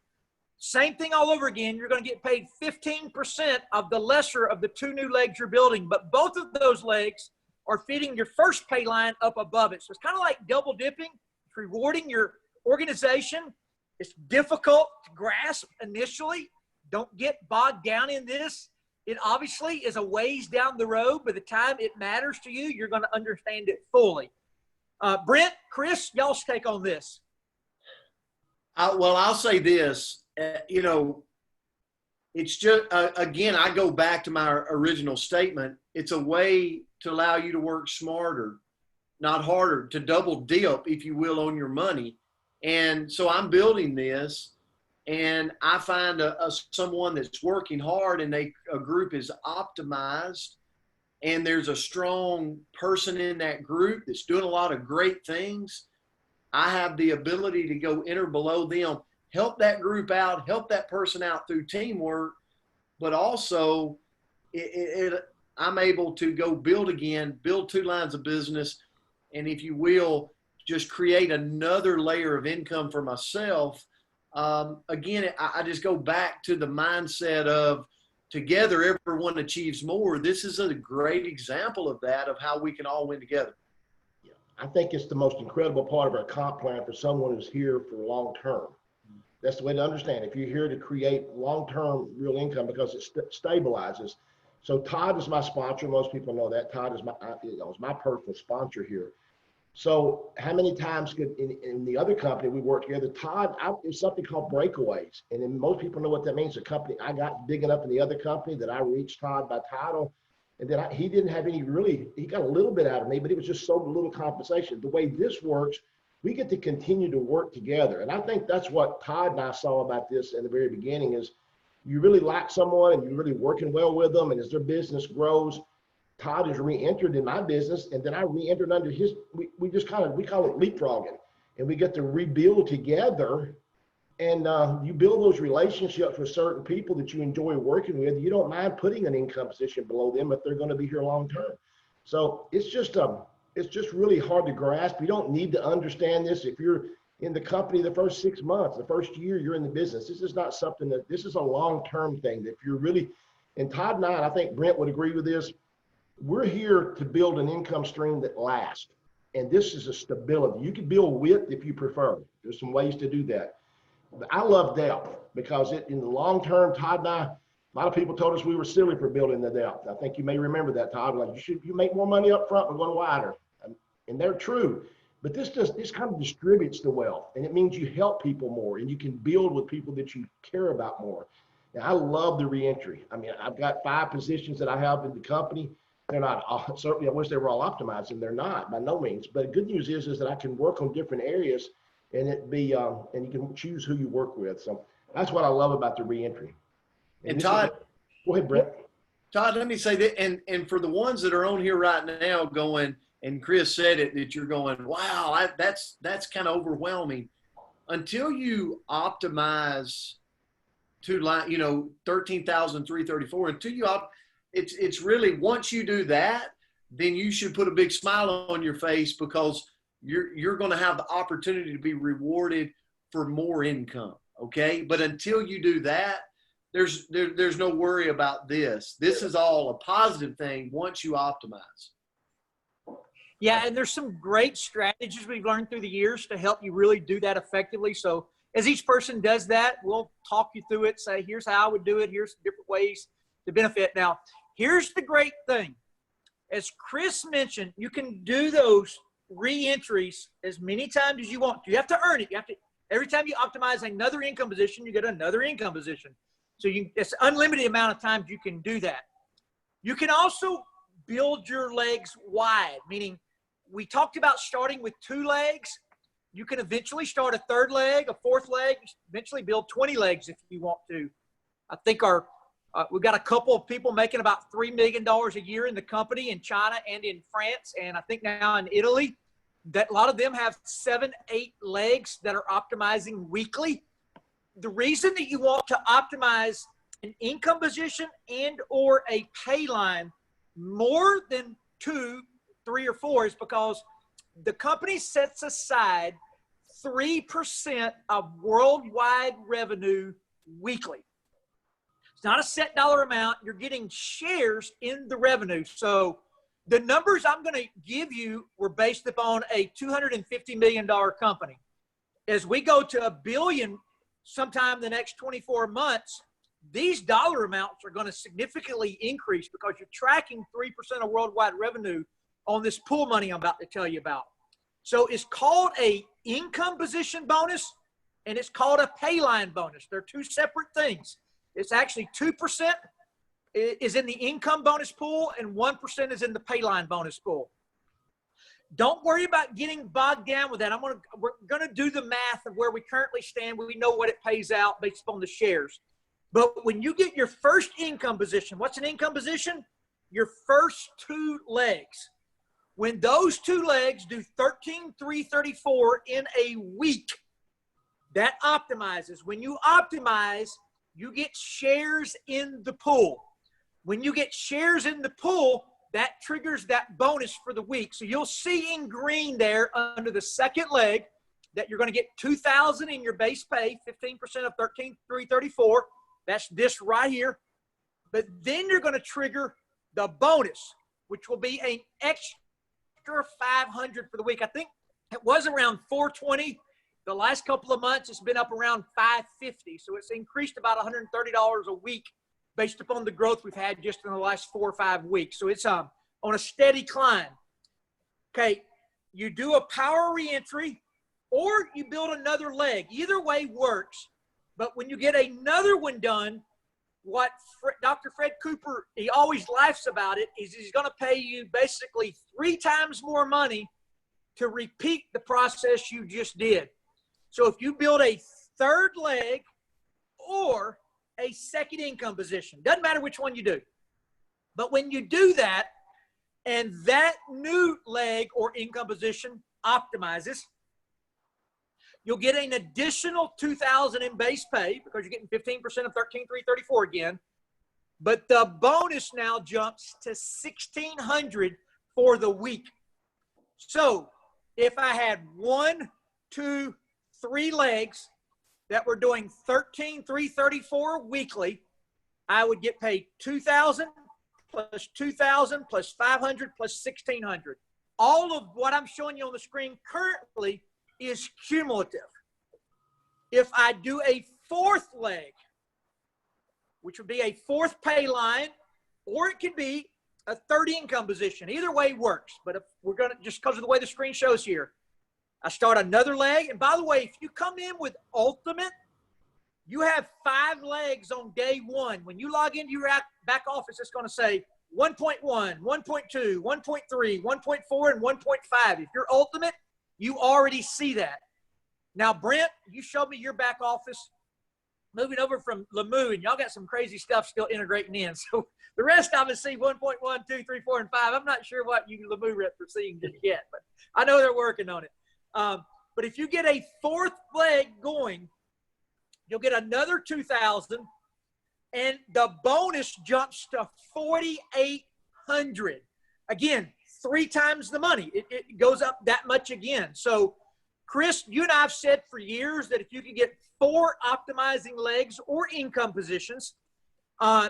same thing all over again. You're going to get paid 15% of the lesser of the two new legs you're building. But both of those legs are feeding your first pay line up above it. So it's kind of like double dipping. It's rewarding your organization. It's difficult to grasp initially. Don't get bogged down in this. It obviously is a ways down the road. By the time it matters to you, you're going to understand it fully. Brent, Chris, y'all's take on this. Well, I'll say this, it's just, again, I go back to my original statement. It's a way to allow you to work smarter, not harder, to double dip, if you will, on your money. And so I'm building this, and I find someone that's working hard, and a group is optimized, and there's a strong person in that group that's doing a lot of great things. I have the ability to go enter below them, help that group out, help that person out through teamwork, but also I'm able to go build 2 lines of business, and if you will, just create another layer of income for myself. Again, I just go back to the mindset of together everyone achieves more. This is a great example of that, of how we can all win together. I think it's the most incredible part of our comp plan for someone who's here for long term. That's the way to understand. If you're here to create long-term real income, because it stabilizes. So Todd is my sponsor. Most people know that. Todd is my personal sponsor here. So how many times in the other company we worked together, Todd, there's something called breakaways. And then most people know what that means. The company I got big enough in the other company that I reached Todd by title. And then he didn't have any he got a little bit out of me, but it was just so little compensation. The way this works, we get to continue to work together. And I think that's what Todd and I saw about this in the very beginning is you really like someone and you're really working well with them. And as their business grows, Todd is re-entered in my business. And then I re-entered under his, we call it leapfrogging. And we get to rebuild together. And you build those relationships with certain people that you enjoy working with. You don't mind putting an income position below them if they're going to be here long term. So it's just really hard to grasp. You don't need to understand this if you're in the company the first 6 months, the first year you're in the business. This is not something this is a long-term thing. If you're really, and Todd and I think Brent would agree with this, we're here to build an income stream that lasts. And this is a stability. You can build width if you prefer. There's some ways to do that. But I love depth because in the long term, Todd and I, a lot of people told us we were silly for building the depth. I think you may remember that, Todd. Like you make more money up front, we're going wider. And they're true. But this kind of distributes the wealth, and it means you help people more, and you can build with people that you care about more. Now, I love the reentry. I mean, I've got 5 positions that I have in the company. They're not all, certainly I wish they were all optimized, and they're not by no means. But the good news is that I can work on different areas, and and you can choose who you work with. So that's what I love about the reentry. And Todd, go ahead, Brent. Todd, let me say that, and for the ones that are on here right now going, and Chris said it, that you're going, wow, that's kind of overwhelming. Until you optimize to 13,334, until you it's really, once you do that, then you should put a big smile on your face because you're going to have the opportunity to be rewarded for more income. Okay. But until you do that, there's no worry about this. This is all a positive thing once you optimize. Yeah, and there's some great strategies we've learned through the years to help you really do that effectively. So as each person does that, we'll talk you through it, say, here's how I would do it. Here's different ways to benefit. Now, here's the great thing. As Chris mentioned, you can do those re-entries as many times as you want. You have to earn it. You have to, every time you optimize another income position, you get another income position. So it's an unlimited amount of times you can do that. You can also build your legs wide, meaning we talked about starting with 2 legs. You can eventually start a 3rd leg, a 4th leg, eventually build 20 legs if you want to. I think we've got a couple of people making about $3 million a year in the company in China and in France, and I think now in Italy, that a lot of them have 7, 8 legs that are optimizing weekly. The reason that you want to optimize an income position and or a pay line more than 2, 3, or 4 is because the company sets aside 3% of worldwide revenue weekly. It's not a set dollar amount. You're getting shares in the revenue. So the numbers I'm going to give you were based upon a $250 million company. As we go to $1 billion sometime in the next 24 months, these dollar amounts are going to significantly increase because you're tracking 3% of worldwide revenue on this pool money I'm about to tell you about. So it's called a income position bonus, and it's called a payline bonus. They're two separate things. It's actually 2% is in the income bonus pool and 1% is in the payline bonus pool. Don't worry about getting bogged down with that. We're going to do the math of where we currently stand. We know what it pays out based upon the shares. But when you get your first income position, what's an income position? Your first two legs. When those two legs do 13,334 in a week, that optimizes. When you optimize, you get shares in the pool. When you get shares in the pool, that triggers that bonus for the week. So you'll see in green there under the second leg that you're going to get $2,000 in your base pay, 15% of 13,334. That's this right here. But then you're going to trigger the bonus, which will be an extra $500 for the week. I think it was around $420. The last couple of months, it's been up around $550. So it's increased about $130 a week based upon the growth we've had just in the last 4 or 5 weeks. So it's on a steady climb. Okay, you do a power reentry or you build another leg. Either way works. But when you get another one done, what Dr. Fred Cooper, he always laughs about it, is he's going to pay you basically 3 times more money to repeat the process you just did. So if you build a third leg or a second income position, doesn't matter which one you do. But when you do that and that new leg or income position optimizes, you'll get an additional $2,000 in base pay because you're getting 15% of 13,334 again. But the bonus now jumps to $1,600 for the week. So if I had 1, 2, 3 legs that were doing 13,334 weekly, I would get paid $2,000 plus $2,000 plus $500 plus $1,600. All of what I'm showing you on the screen currently is cumulative. If I do a fourth leg, which would be a fourth pay line, or it could be a third income position. Either way works. But if we're going to, just because of the way the screen shows here, I start another leg. And by the way, if you come in with Ultimate, you have 5 legs on day 1. When you log into your back office, it's going to say 1.1, 1.2, 1.3, 1.4, and 1.5. If you're Ultimate, you already see that. Now, Brent, you showed me your back office moving over from Lemieux, and y'all got some crazy stuff still integrating in. So the rest of us see 1.1, 2, 3, 4, and 5. I'm not sure what you Lemieux reps are seeing just yet, but I know they're working on it. But if you get a fourth leg going, you'll get another $2,000, and the bonus jumps to $4,800. Again, 3 times the money. It goes up that much again. So, Chris, you and I have said for years that if you can get 4 optimizing legs or income positions,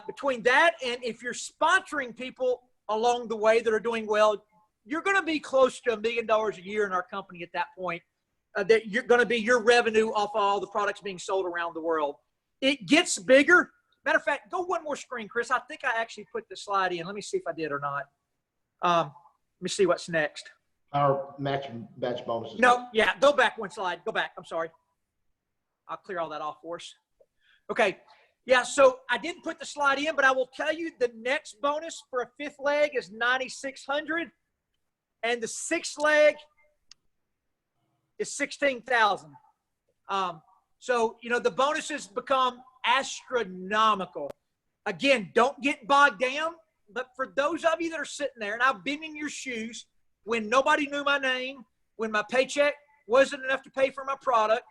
between that and if you're sponsoring people along the way that are doing well, you're going to be close to $1 million a year in our company at that point. That you're going to be your revenue off all the products being sold around the world. It gets bigger. Matter of fact, go one more screen, Chris. I think I actually put the slide in. Let me see if I did or not. Let me see what's next. Our match bonuses. No, yeah, go back one slide. Go back. I'm sorry. I'll clear all that off for us. Okay. Yeah, so I didn't put the slide in, but I will tell you the next bonus for a 5th leg is $9,600, and the 6th leg is $16,000. So, you know, the bonuses become astronomical. Again, don't get bogged down, but for those of you that are sitting there, and I've been in your shoes when nobody knew my name, when my paycheck wasn't enough to pay for my product,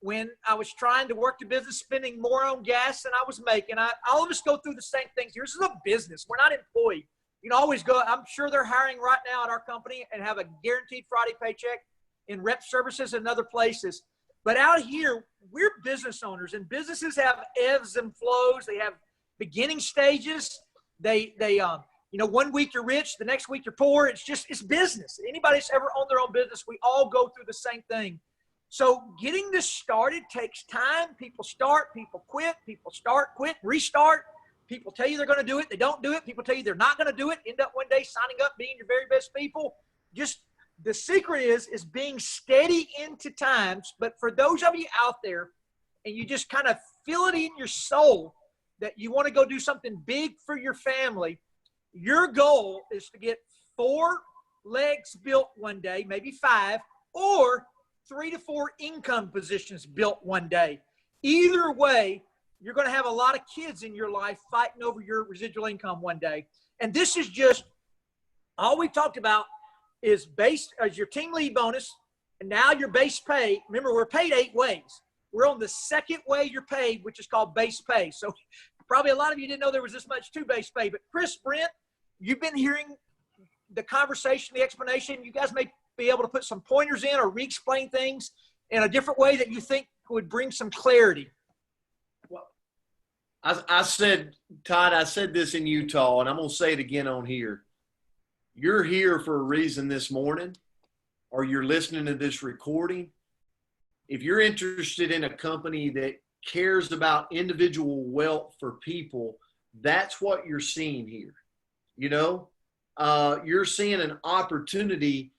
when I was trying to work the business, spending more on gas than I was making. All of us go through the same things. This is a business. We're not employed. You can always go. I'm sure they're hiring right now at our company and have a guaranteed Friday paycheck in rep services and other places. But out here, we're business owners, and businesses have ebbs and flows. They have beginning stages. You know, one week you're rich, the next week you're poor. It's business. Anybody that's ever owned their own business, we all go through the same thing. So getting this started takes time. People start, people quit, people start, quit, restart. People tell you they're going to do it. They don't do it. People tell you they're not going to do it. End up one day signing up, being your very best people. Just the secret is being steady into times. But for those of you out there, and you just kind of feel it in your soul that you want to go do something big for your family, your goal is to get 4 legs built one day, maybe 5, or 3 to 4 income positions built one day. Either way, you're going to have a lot of kids in your life fighting over your residual income one day. And this is just all we talked about is base as your team lead bonus. And now your base pay. Remember, we're paid 8 ways. We're on the second way you're paid, which is called base pay. So probably a lot of you didn't know there was this much to base pay. But Chris, Brent, you've been hearing the conversation, the explanation. You guys may be able to put some pointers in or re-explain things in a different way that you think would bring some clarity. I said, Todd, I said this in Utah, and I'm going to say it again on here. You're here for a reason this morning, or you're listening to this recording. If you're interested in a company that cares about individual wealth for people, that's what you're seeing here. You know, you're seeing an opportunity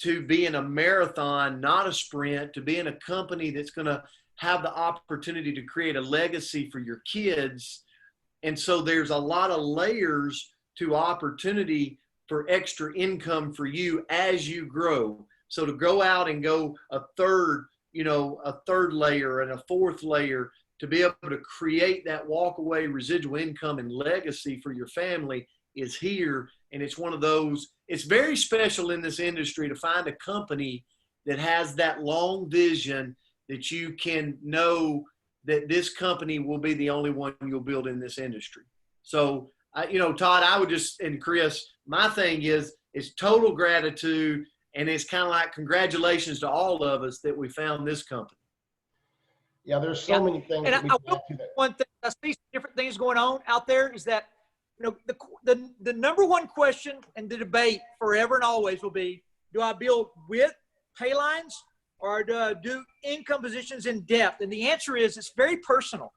to be in a marathon, not a sprint, to be in a company that's going to have the opportunity to create a legacy for your kids. And so there's a lot of layers to opportunity for extra income for you as you grow. So to go out and go a third layer and a 4th layer to be able to create that walk away residual income and legacy for your family is here. And it's one of those, it's very special in this industry to find a company that has that long vision that you can know that this company will be the only one you'll build in this industry. So, Todd, I would just, and Chris, my thing is total gratitude. And it's kind of like congratulations to all of us that we found this company. Yeah, there's so many things. And one thing, I see some different things going on out there is that, the number one question and the debate forever and always will be, do I build with pay lines or do I do income positions in depth? And the answer is it's very personal.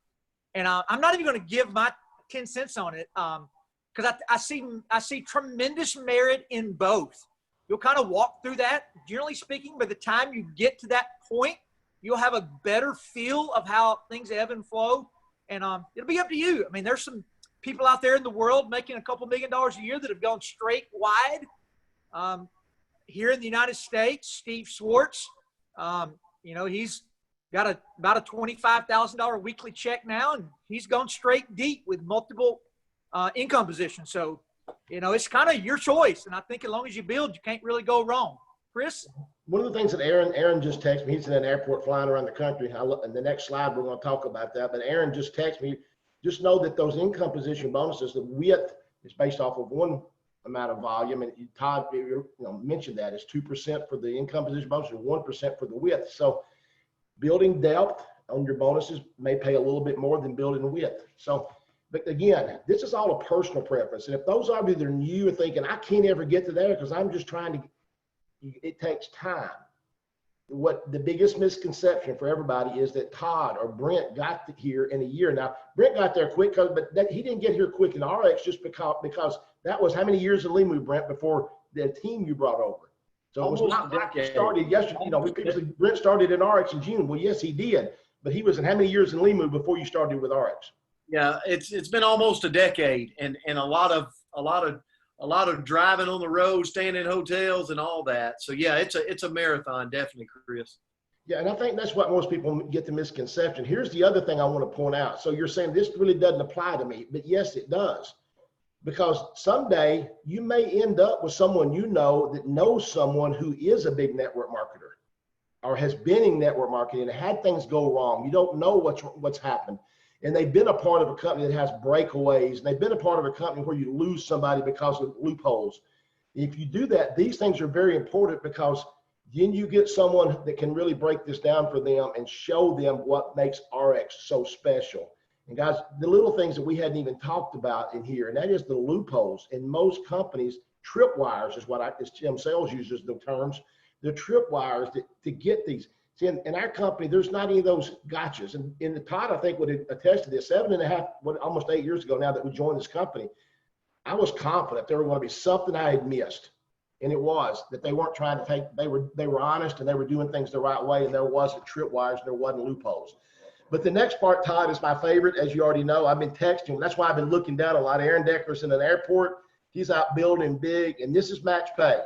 And I'm not even going to give my 10 cents on it because I see tremendous merit in both. You'll kind of walk through that. Generally speaking, by the time you get to that point, you'll have a better feel of how things ebb and flow. And it'll be up to you. I mean, there's some people out there in the world making a couple $1 million a year that have gone straight wide. Here in the United States, Steve Schwartz, he's got about a $25,000 weekly check now, and he's gone straight deep with multiple income positions. So, it's kind of your choice. And I think as long as you build, you can't really go wrong. Chris? One of the things that Aaron just texted me, he's in an airport flying around the country. And the next slide, we're going to talk about that. But Aaron just texted me, just know that those income position bonuses, the width is based off of one amount of volume. And Todd mentioned that it's 2% for the income position bonus and 1% for the width. So building depth on your bonuses may pay a little bit more than building width. So, but again, this is all a personal preference. And if those of you that are new are thinking, I can't ever get to there because I'm just trying to, it takes time. What the biggest misconception for everybody is that Todd or Brent got here in a year. Now, Brent got there quick, but he didn't get here quick in RX just because that was how many years in Limu, Brent, before the team you brought over. So it was not like he started yesterday. Brent started in RX in June. Well, yes, he did, but he was in how many years in Limu before you started with RX? Yeah, it's been almost a decade, and a lot of driving on the road, staying in hotels, and all that. So yeah, it's a marathon, definitely, Chris. Yeah, and I think that's what most people get the misconception. Here's the other thing I want to point out. So you're saying this really doesn't apply to me, but yes, it does, because someday you may end up with someone that knows someone who is a big network marketer, or has been in network marketing and had things go wrong. You don't know what's happened. And they've been a part of a company that has breakaways. And they've been a part of a company where you lose somebody because of loopholes. If you do that, these things are very important, because then you get someone that can really break this down for them and show them what makes RX so special. And guys, the little things that we hadn't even talked about in here, and that is the loopholes. In most companies, tripwires is as Tim Sales uses the terms, the tripwires to get these. See, in our company, there's not any of those gotchas. And in the Todd, I think, would attest to this. 7.5, almost 8 years ago now that we joined this company, I was confident there were going to be something I had missed. And it was that they weren't trying to take, they were honest and they were doing things the right way. And there wasn't tripwires and there wasn't loopholes. But the next part, Todd, is my favorite. As you already know, I've been texting. That's why I've been looking down a lot. Aaron Decker's in an airport. He's out building big. And this is match pay.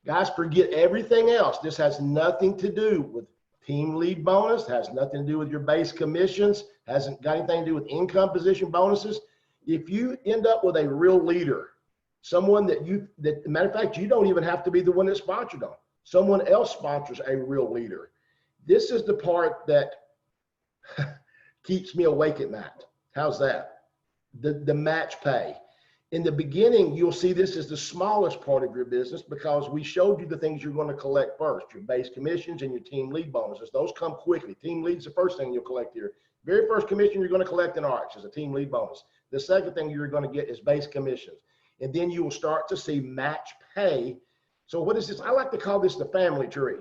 Guys, forget everything else. This has nothing to do with team lead bonus, has nothing to do with your base commissions, hasn't got anything to do with income position bonuses. If you end up with a real leader, someone that matter of fact, you don't even have to be the one that sponsored them. Someone else sponsors a real leader. This is the part that keeps me awake at night. How's that? The match pay. In the beginning, you'll see this is the smallest part of your business because we showed you the things you're going to collect first, your base commissions and your team lead bonuses. Those come quickly. Team lead's the first thing you'll collect here. Very first commission you're going to collect in ARCH is a team lead bonus. The second thing you're going to get is base commissions. And then you will start to see match pay. So what is this? I like to call this the family tree,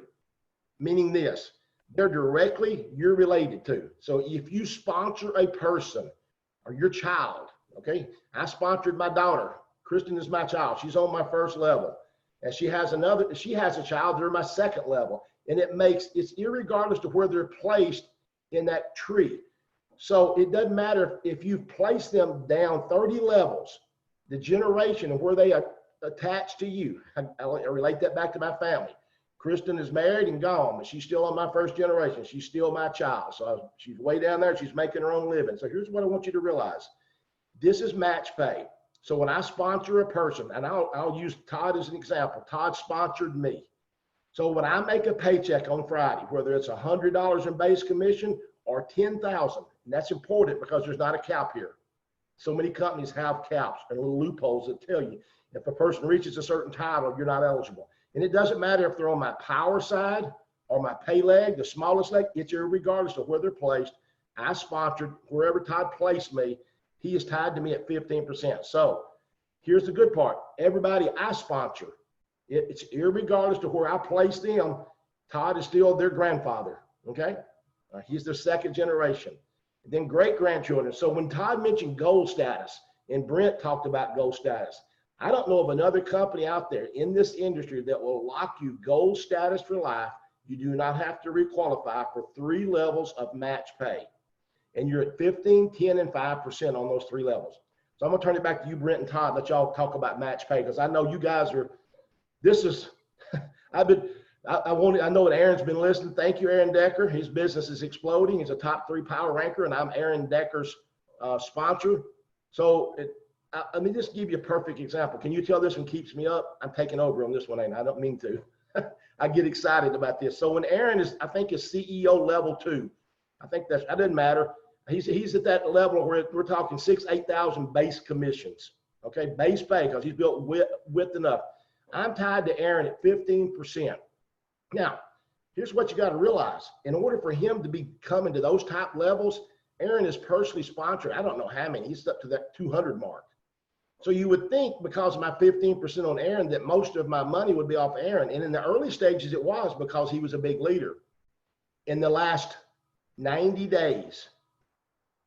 meaning this, they're directly you're related to. So if you sponsor a person or your child, okay, I sponsored my daughter. Kristen is my child. She's on my first level. And she has a child, they're my second level. And it's irregardless to where they're placed in that tree. So it doesn't matter if you've placed them down 30 levels, the generation of where they are attached to you. I relate that back to my family. Kristen is married and gone, but she's still on my first generation. She's still my child. So she's way down there. She's making her own living. So here's what I want you to realize. This is match pay. So when I sponsor a person, and I'll use Todd as an example. Todd sponsored me. So when I make a paycheck on Friday, whether it's $100 in base commission or $10,000, and that's important because there's not a cap here. So many companies have caps and little loopholes that tell you if a person reaches a certain title, you're not eligible. And it doesn't matter if they're on my power side or my pay leg, the smallest leg, it's irregardless of where they're placed. I sponsored wherever Todd placed me. He is tied to me at 15%. So here's the good part. Everybody I sponsor, it's irregardless to where I place them, Todd is still their grandfather, okay? He's their second generation. And then great-grandchildren. So when Todd mentioned gold status, and Brent talked about gold status, I don't know of another company out there in this industry that will lock you gold status for life. You do not have to requalify for 3 levels of match pay. And you're at 15, 10, and 5% on those 3 levels. So I'm gonna turn it back to you, Brent and Todd, let y'all talk about match pay, because I know you guys are, I know that Aaron's been listening. Thank you, Aaron Decker. His business is exploding. He's a top 3 power ranker, and I'm Aaron Decker's sponsor. So let me just give you a perfect example. Can you tell this one keeps me up? I'm taking over on this one, and I don't mean to. I get excited about this. So when Aaron is, I think, is CEO level 2, I think that doesn't matter. He's at that level where we're talking 6,000, 8,000 base commissions, okay, base pay, because he's built width enough. I'm tied to Aaron at 15%. Now, here's what you got to realize. In order for him to be coming to those top levels, Aaron is personally sponsored. I don't know how many. He's up to that 200 mark. So you would think because of my 15% on Aaron that most of my money would be off Aaron. And in the early stages, it was because he was a big leader. In the last 90 days,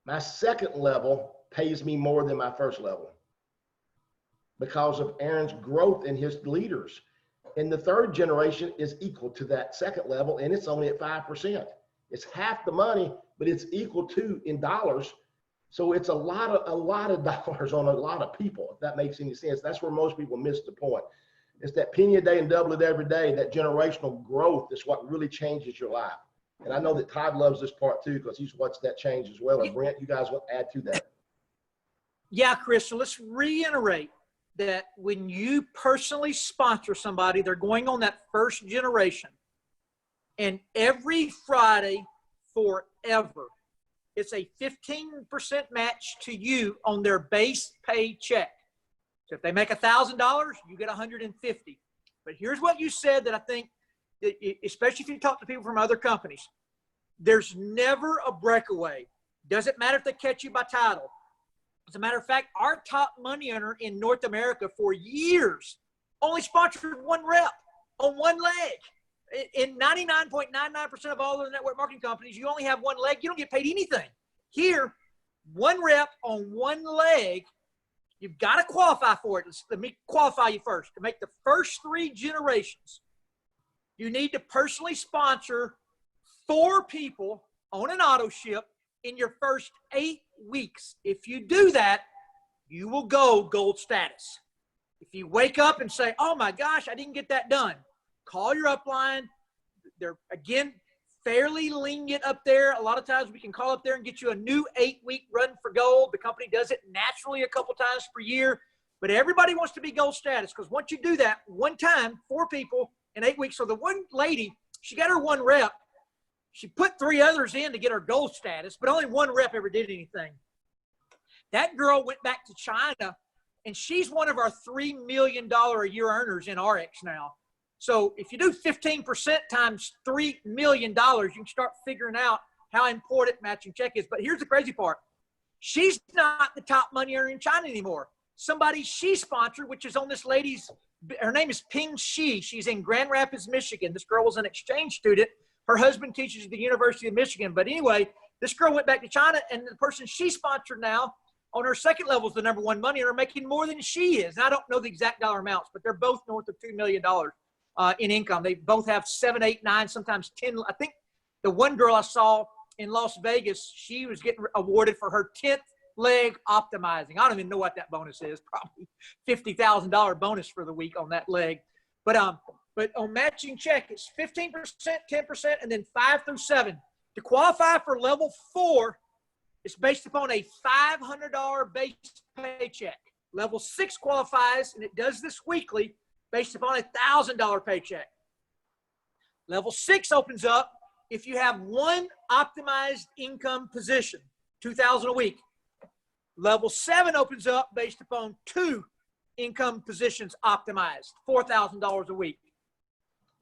my second level pays me more than my first level because of Aaron's growth in his leaders. And the third generation is equal to that second level, and it's only at 5%. It's half the money, but it's equal to in dollars. So it's a lot of dollars on a lot of people, if that makes any sense. That's where most people miss the point. It's that penny a day and double it every day. That generational growth is what really changes your life. And I know that Todd loves this part too, because he's watched that change as well. And Brent, you guys want to add to that? Yeah, Chris, so let's reiterate that when you personally sponsor somebody, they're going on that first generation. And every Friday forever, it's a 15% match to you on their base pay check. So if they make $1,000, you get $150. But here's what you said that I think, especially if you talk to people from other companies, there's never a breakaway. Doesn't matter if they catch you by title. As a matter of fact, our top money earner in North America for years only sponsored 1 rep on 1 leg. In 99.99% of all the network marketing companies, you only have one leg. You don't get paid anything. Here, one rep on one leg, you've got to qualify for it. Let me qualify you first. To make the first 3 generations, you need to personally sponsor 4 people on an auto ship in your first 8 weeks. If you do that, you will go gold status. If you wake up and say, oh my gosh, I didn't get that done, call your upline. They're, again, fairly lenient up there. A lot of times we can call up there and get you a new 8-week run for gold. The company does it naturally a couple times per year, but everybody wants to be gold status, because once you do that one time, 4 people in 8 weeks. So the one lady, she got her 1 rep. She put 3 others in to get her gold status, but only 1 rep ever did anything. That girl went back to China, and she's one of our $3 million a year earners in RX now. So if you do 15% times $3 million, you can start figuring out how important matching check is. But here's the crazy part. She's not the top money earner in China anymore. Somebody she sponsored, which is on this lady's, her name is Ping Shi. She's in Grand Rapids, Michigan. This girl was an exchange student. Her husband teaches at the University of Michigan. But anyway, this girl went back to China, and the person she sponsored now on her second level is the #1 money earner, making more than she is. And I don't know the exact dollar amounts, but they're both north of $2 million in income. They both have 7, 8, 9, sometimes 10. I think the one girl I saw in Las Vegas, she was getting awarded for her 10th leg optimizing. I don't even know what that bonus is. Probably $50,000 bonus for the week on that leg. But on matching check, it's 15%, 10%, and then 5 through 7. To qualify for level 4, it's based upon a $500 base paycheck. Level 6 qualifies, and it does this weekly, based upon a $1,000 paycheck. Level 6 opens up if you have 1 optimized income position, $2,000 a week. Level 7 opens up based upon 2 income positions optimized, $4,000 a week.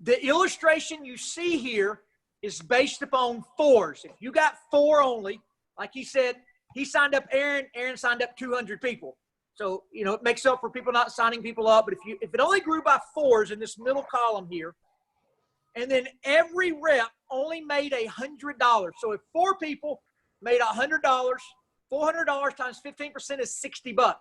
The illustration you see here is based upon 4s. If you got 4 only, like he said, he signed up Aaron signed up 200 people. So, you know, it makes up for people not signing people up. But if it only grew by 4s in this middle column here, and then every rep only made $100. So if 4 people made $100, $400 times 15% is $60.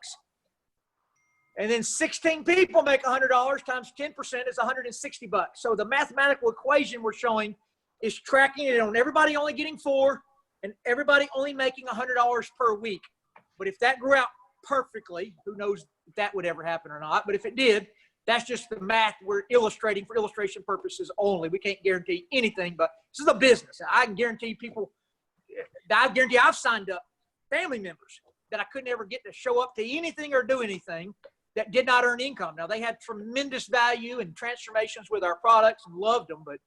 And then 16 people make $100 times 10% is $160. So the mathematical equation we're showing is tracking it on everybody only getting 4 and everybody only making $100 per week. But if that grew out perfectly, who knows if that would ever happen or not, but if it did, that's just the math we're illustrating for illustration purposes only. We can't guarantee anything, but this is a business. I can guarantee I've signed up family members that I couldn't ever get to show up to anything or do anything that did not earn income. Now, they had tremendous value and transformations with our products and loved them, but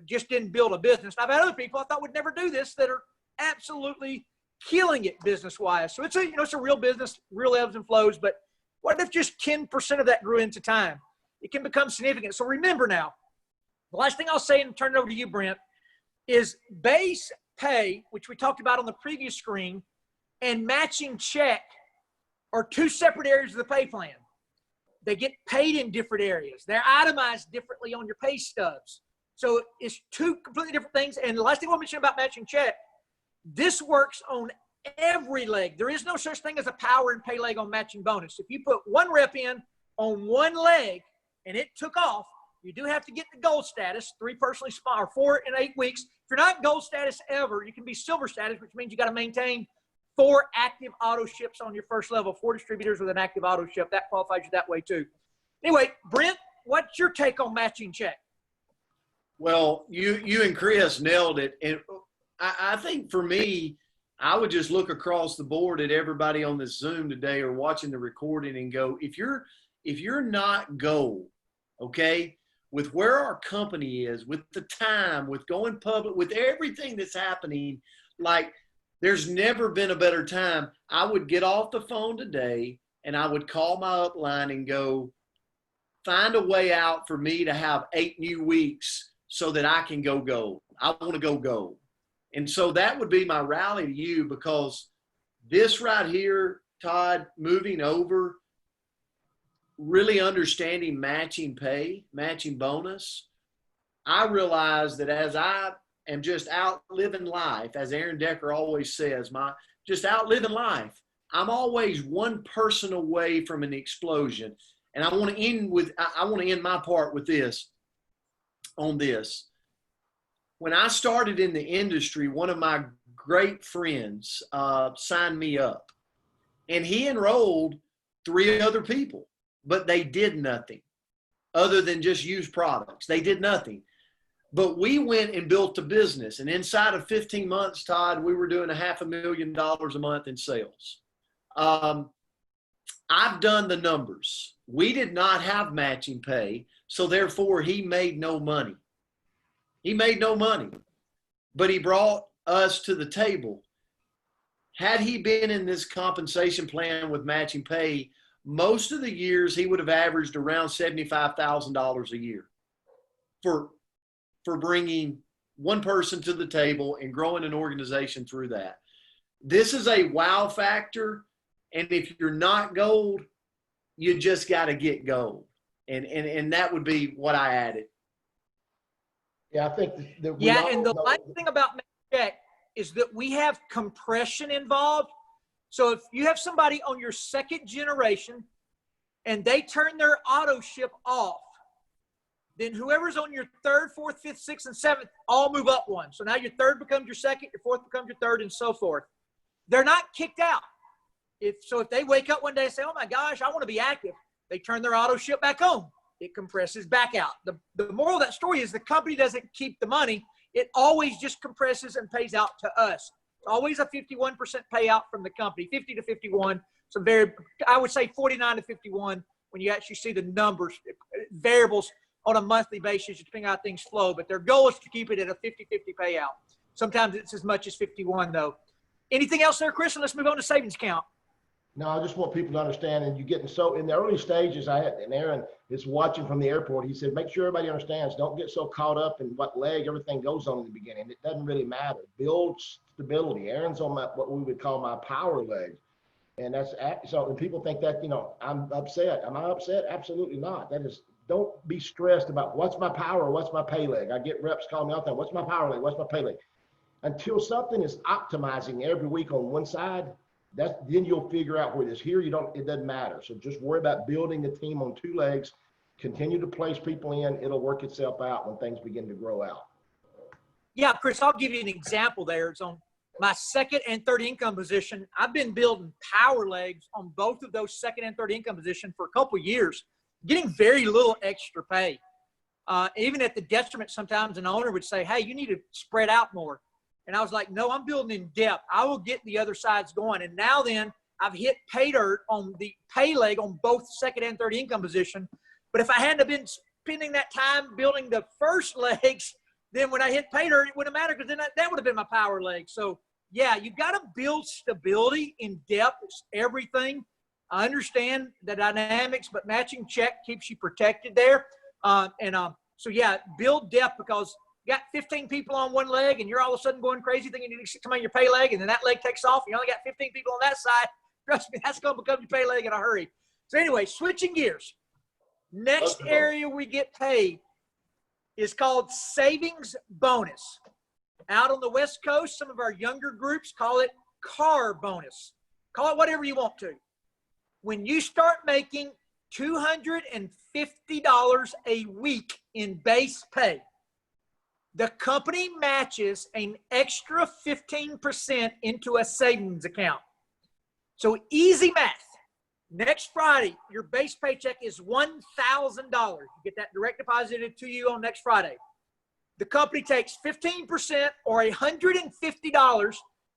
just didn't build a business. I've had other people I thought would never do this that are absolutely killing it business-wise. So it's a real business, real ebbs and flows, but what if just 10% of that grew into time? It can become significant. So remember now, the last thing I'll say and turn it over to you, Brent, is base pay, which we talked about on the previous screen, and matching check are 2 separate areas of the pay plan. They get paid in different areas. They're itemized differently on your pay stubs. So it's 2 completely different things. And the last thing I want to mention about matching check, this works on every leg. There is no such thing as a power and pay leg on matching bonus. If you put 1 rep in on 1 leg and it took off, you do have to get the gold status, 3 personally or 4 in 8 weeks. If you're not gold status ever, you can be silver status, which means you got to maintain 4 active auto ships on your first level, 4 distributors with an active auto ship. That qualifies you that way too. Anyway, Brent, what's your take on matching check? Well, you and Chris nailed it. And I think for me, I would just look across the board at everybody on this Zoom today or watching the recording and go, if you're not gold, okay, with where our company is, with the time, with going public, with everything that's happening, like there's never been a better time. I would get off the phone today and I would call my upline and go, find a way out for me to have 8 new weeks so that I can go gold. I want to go gold. And so that would be my rally to you, because this right here, Todd, moving over, really understanding matching pay, matching bonus, I realize that as I am just out living life, as Aaron Decker always says, just out living life, I'm always one person away from an explosion. And I want to end my part with this, on this. When I started in the industry, one of my great friends signed me up, and he enrolled 3 other people, but they did nothing other than just use products. They did nothing. But we went and built a business, and inside of 15 months, Todd, we were doing $500,000 a month in sales. I've done the numbers. We did not have matching pay, so therefore he made no money. He made no money, but he brought us to the table. Had he been in this compensation plan with matching pay, most of the years he would have averaged around $75,000 a year for bringing one person to the table and growing an organization through that. This is a wow factor. And if you're not gold, you just got to get gold. And that would be what I added. Yeah, I think that we yeah, and the nice thing about Check is that we have compression involved. So if you have somebody on your second generation and they turn their auto ship off, then whoever's on your third, fourth, fifth, sixth, and seventh all move up one. So now your third becomes your second, your fourth becomes your third, and so forth. They're not kicked out. If they wake up one day and say, oh my gosh, I want to be active, they turn their auto ship back on. It compresses back out. The moral of that story is the company doesn't keep the money. It always just compresses and pays out to us. It's always a 51% payout from the company, 50 to 51. So I would say 49 to 51 when you actually see the numbers, variables on a monthly basis, depending on how things flow. But their goal is to keep it at a 50-50 payout. Sometimes it's as much as 51 though. Anything else there, Chris? And let's move on to savings account. No, I just want people to understand, and you getting so in the early stages, and Aaron is watching from the airport. He said, make sure everybody understands, don't get so caught up in what leg everything goes on in the beginning. It doesn't really matter. Build stability. Aaron's on what we would call my power leg. And that's so when people think that, I'm upset. Am I upset? Absolutely not. That is, don't be stressed about what's my power, what's my pay leg. I get reps calling me out there, what's my power leg, what's my pay leg? Until something is optimizing every week on one side, then you'll figure out where it is. Here, it doesn't matter. So just worry about building a team on 2 legs, continue to place people in. It'll work itself out when things begin to grow out. Yeah, Chris, I'll give you an example there. It's on my second and third income position. I've been building power legs on both of those second and third income position for a couple of years, getting very little extra pay. Even at the detriment, sometimes an owner would say, hey, you need to spread out more. And I was like, no, I'm building in depth. I will get the other sides going. And now then I've hit pay dirt on the pay leg on both second and third income position. But if I hadn't been spending that time building the first legs, then when I hit pay dirt, it wouldn't matter because then that would have been my power leg. So yeah, you've got to build stability in depth. It's everything. I understand the dynamics, but matching check keeps you protected there. So yeah, build depth because you got 15 people on one leg and you're all of a sudden going crazy thinking you need to stick on your pay leg and then that leg takes off. And you only got 15 people on that side. Trust me, that's going to become your pay leg in a hurry. So anyway, switching gears. Next area we get paid is called savings bonus. Out on the West Coast, some of our younger groups call it car bonus. Call it whatever you want to. When you start making $250 a week in base pay, the company matches an extra 15% into a savings account. So easy math. Next Friday, your base paycheck is $1,000. You get that direct deposited to you on next Friday. The company takes 15% or $150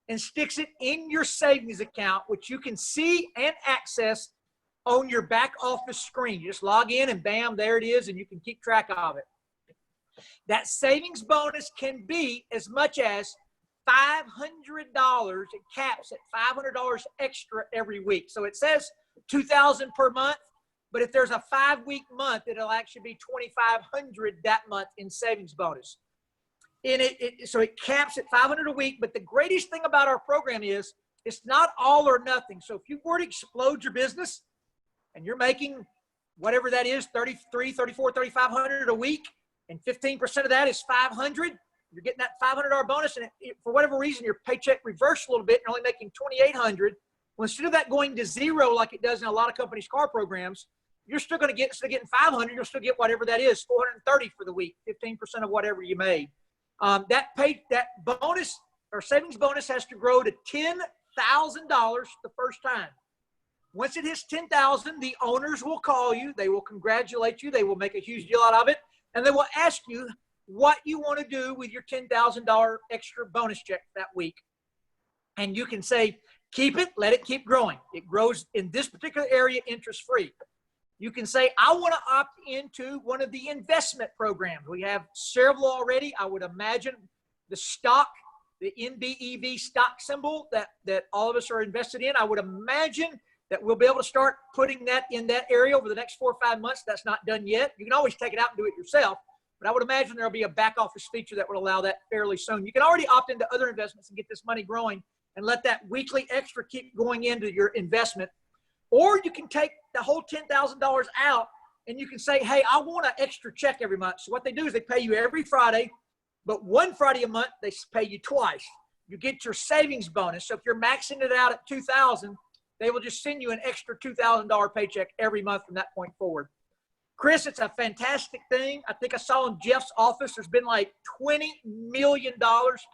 and sticks it in your savings account, which you can see and access on your back office screen. You just log in and bam, there it is, and you can keep track of it. That savings bonus can be as much as $500. It caps at $500 extra every week. So it says $2,000 per month, but if there's a 5-week month, it'll actually be $2,500 that month in savings bonus. So it caps at $500 a week. But the greatest thing about our program is it's not all or nothing. So if you were to explode your business and you're making whatever that is, $3,300, $3,400, $3,500 a week, and 15% of that is 500. You're getting that $500 bonus, and for whatever reason, your paycheck reversed a little bit. You're only making $2,800. Well, instead of that going to zero like it does in a lot of companies' car programs, you're still going to get, instead of getting 500, you'll still get whatever that is, 430 for the week, 15% of whatever you made. That bonus or savings bonus has to grow to $10,000 the first time. Once it hits 10,000, the owners will call you. They will congratulate you. They will make a huge deal out of it, and they will ask you what you want to do with your $10,000 extra bonus check that week. And you can say, keep it, let it keep growing. It grows in this particular area interest-free. You can say, I want to opt into one of the investment programs. We have several already. I would imagine the stock, the NBEV stock symbol that all of us are invested in. I would imagine that we'll be able to start putting that in that area over the next 4 or 5 months. That's not done yet. You can always take it out and do it yourself, but I would imagine there'll be a back office feature that would allow that fairly soon. You can already opt into other investments and get this money growing and let that weekly extra keep going into your investment. Or you can take the whole $10,000 out and you can say, hey, I want an extra check every month. So what they do is they pay you every Friday, but one Friday a month, they pay you twice. You get your savings bonus. So if you're maxing it out at $2,000, they will just send you an extra $2,000 paycheck every month from that point forward. Chris, it's a fantastic thing. I think I saw in Jeff's office, there's been like $20 million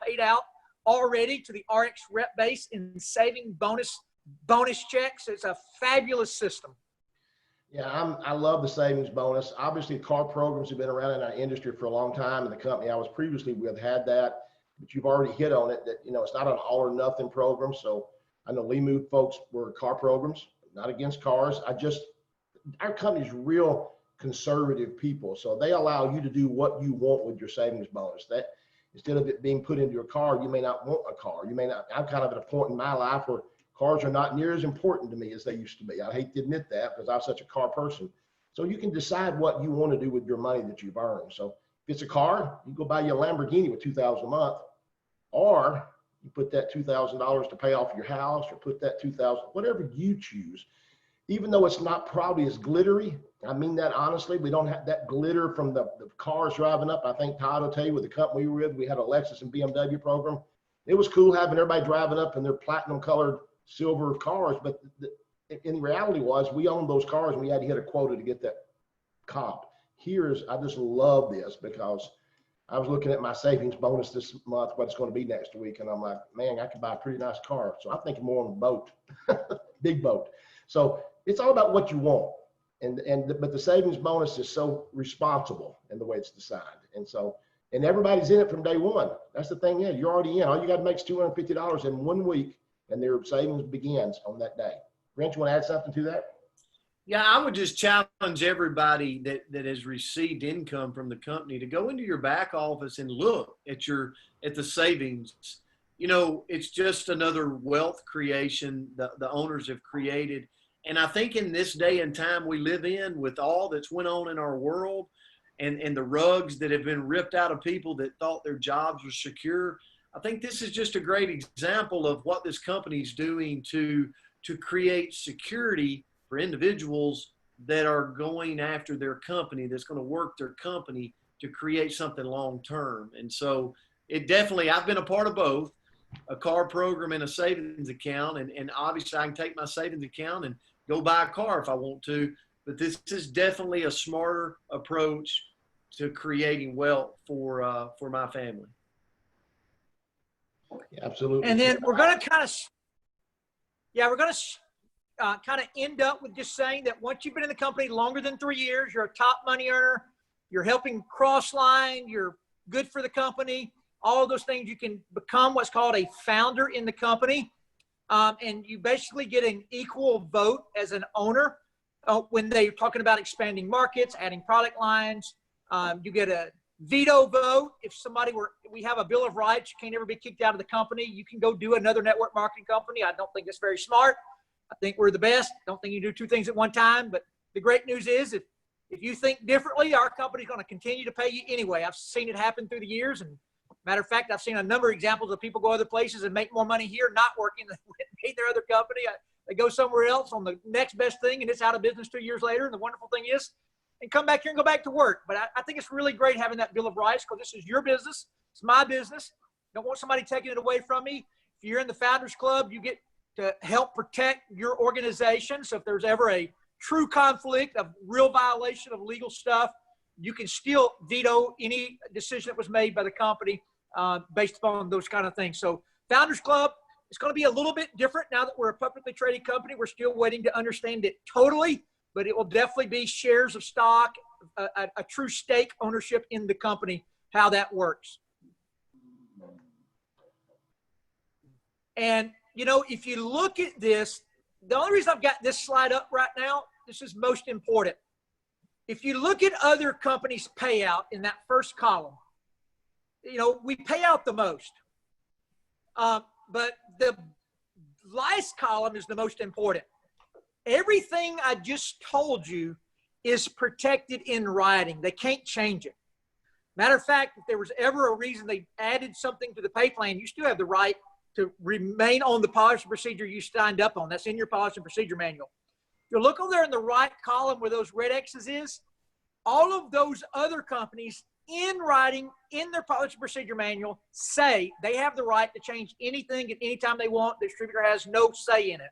paid out already to the RX rep base in saving bonus checks. It's a fabulous system. Yeah, I love the savings bonus. Obviously, car programs have been around in our industry for a long time, and the company I was previously with had that, but you've already hit on it that, it's not an all or nothing program. So I know Limu folks were car programs, not against cars. Our company's real conservative people. So they allow you to do what you want with your savings bonus. That instead of it being put into your car, you may not want a car. You may not. I'm kind of at a point in my life where cars are not near as important to me as they used to be. I hate to admit that because I'm such a car person. So you can decide what you want to do with your money that you've earned. So if it's a car, you go buy you a Lamborghini with $2,000 a month, or you put that $2,000 to pay off your house, or put that $2,000, whatever you choose. Even though it's not probably as glittery, I mean that honestly, we don't have that glitter from the cars driving up. I think Todd will tell you with the company we were with, we had a Lexus and BMW program. It was cool having everybody driving up in their platinum colored silver cars, but in reality was we owned those cars and we had to hit a quota to get that comp. I just love this because I was looking at my savings bonus this month, what it's going to be next week. And I'm like, man, I could buy a pretty nice car. So I'm thinking more on a boat, big boat. So it's all about what you want. But the savings bonus is so responsible in the way it's designed. And everybody's in it from day one. That's the thing. Yeah, you're already in. All you got to make is $250 in 1 week, and their savings begins on that day. Brent, you want to add something to that? Yeah, I would just challenge everybody that has received income from the company to go into your back office and look at the savings. It's just another wealth creation the owners have created. And I think in this day and time we live in, with all that's went on in our world and the rugs that have been ripped out of people that thought their jobs were secure, I think this is just a great example of what this company is doing to create security for individuals that are going after their company, that's going to work their company to create something long-term. And so I've been a part of both, a car program and a savings account. And obviously I can take my savings account and go buy a car if I want to, but this is definitely a smarter approach to creating wealth for my family. Yeah, absolutely. And then we're going to kind of end up with just saying that once you've been in the company longer than 3 years, you're a top money earner, you're helping cross-line, you're good for the company, all of those things, you can become what's called a founder in the company. And you basically get an equal vote as an owner when they're talking about expanding markets, adding product lines. You get a veto vote. If we have a Bill of Rights, you can't ever be kicked out of the company. You can go do another network marketing company. I don't think that's very smart. I think we're the best. Don't think you do two things at one time. But the great news is if you think differently, our company's going to continue to pay you anyway. I've seen it happen through the years. And matter of fact, I've seen a number of examples of people go other places and make more money here not working than in their other company. They go somewhere else on the next best thing, and it's out of business 2 years later. And the wonderful thing is, and come back here and go back to work. But I think it's really great having that Bill of Rights, because this is your business. It's my business. Don't want somebody taking it away from me. If you're in the Founders Club, you get to help protect your organization. So if there's ever a true conflict of real violation of legal stuff, you can still veto any decision that was made by the company based upon those kind of things. So Founders Club is going to be a little bit different now that we're a publicly traded company. We're still waiting to understand it totally, but it will definitely be shares of stock, a true stake ownership in the company, how that works. And, you know, if you look at this, the only reason I've got this slide up right now, this is most important. If you look at other companies' payout in that first column, you know, we pay out the most. But the last column is the most important. Everything I just told you is protected in writing. They can't change it. Matter of fact, if there was ever a reason they added something to the pay plan, you still have the right to remain on the policy procedure you signed up on. That's in your policy and procedure manual. If you look over there in the right column where those red X's is, all of those other companies in writing in their policy and procedure manual say they have the right to change anything at any time they want. The distributor has no say in it.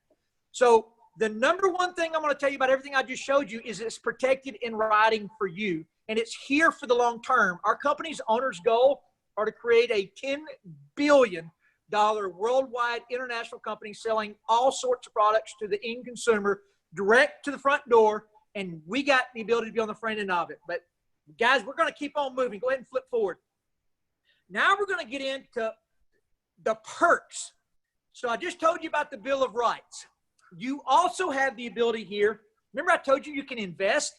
So the number one thing I'm going to tell you about everything I just showed you is it's protected in writing for you, and it's here for the long term. Our company's owner's goal are to create a $10 billion worldwide international company selling all sorts of products to the end consumer direct to the front door, and we got the ability to be on the front end of it. But guys, we're going to keep on moving. Go ahead and flip forward. Now we're going to get into the perks. So I just told you about the Bill of Rights. You also have the ability here. Remember I told you you can invest?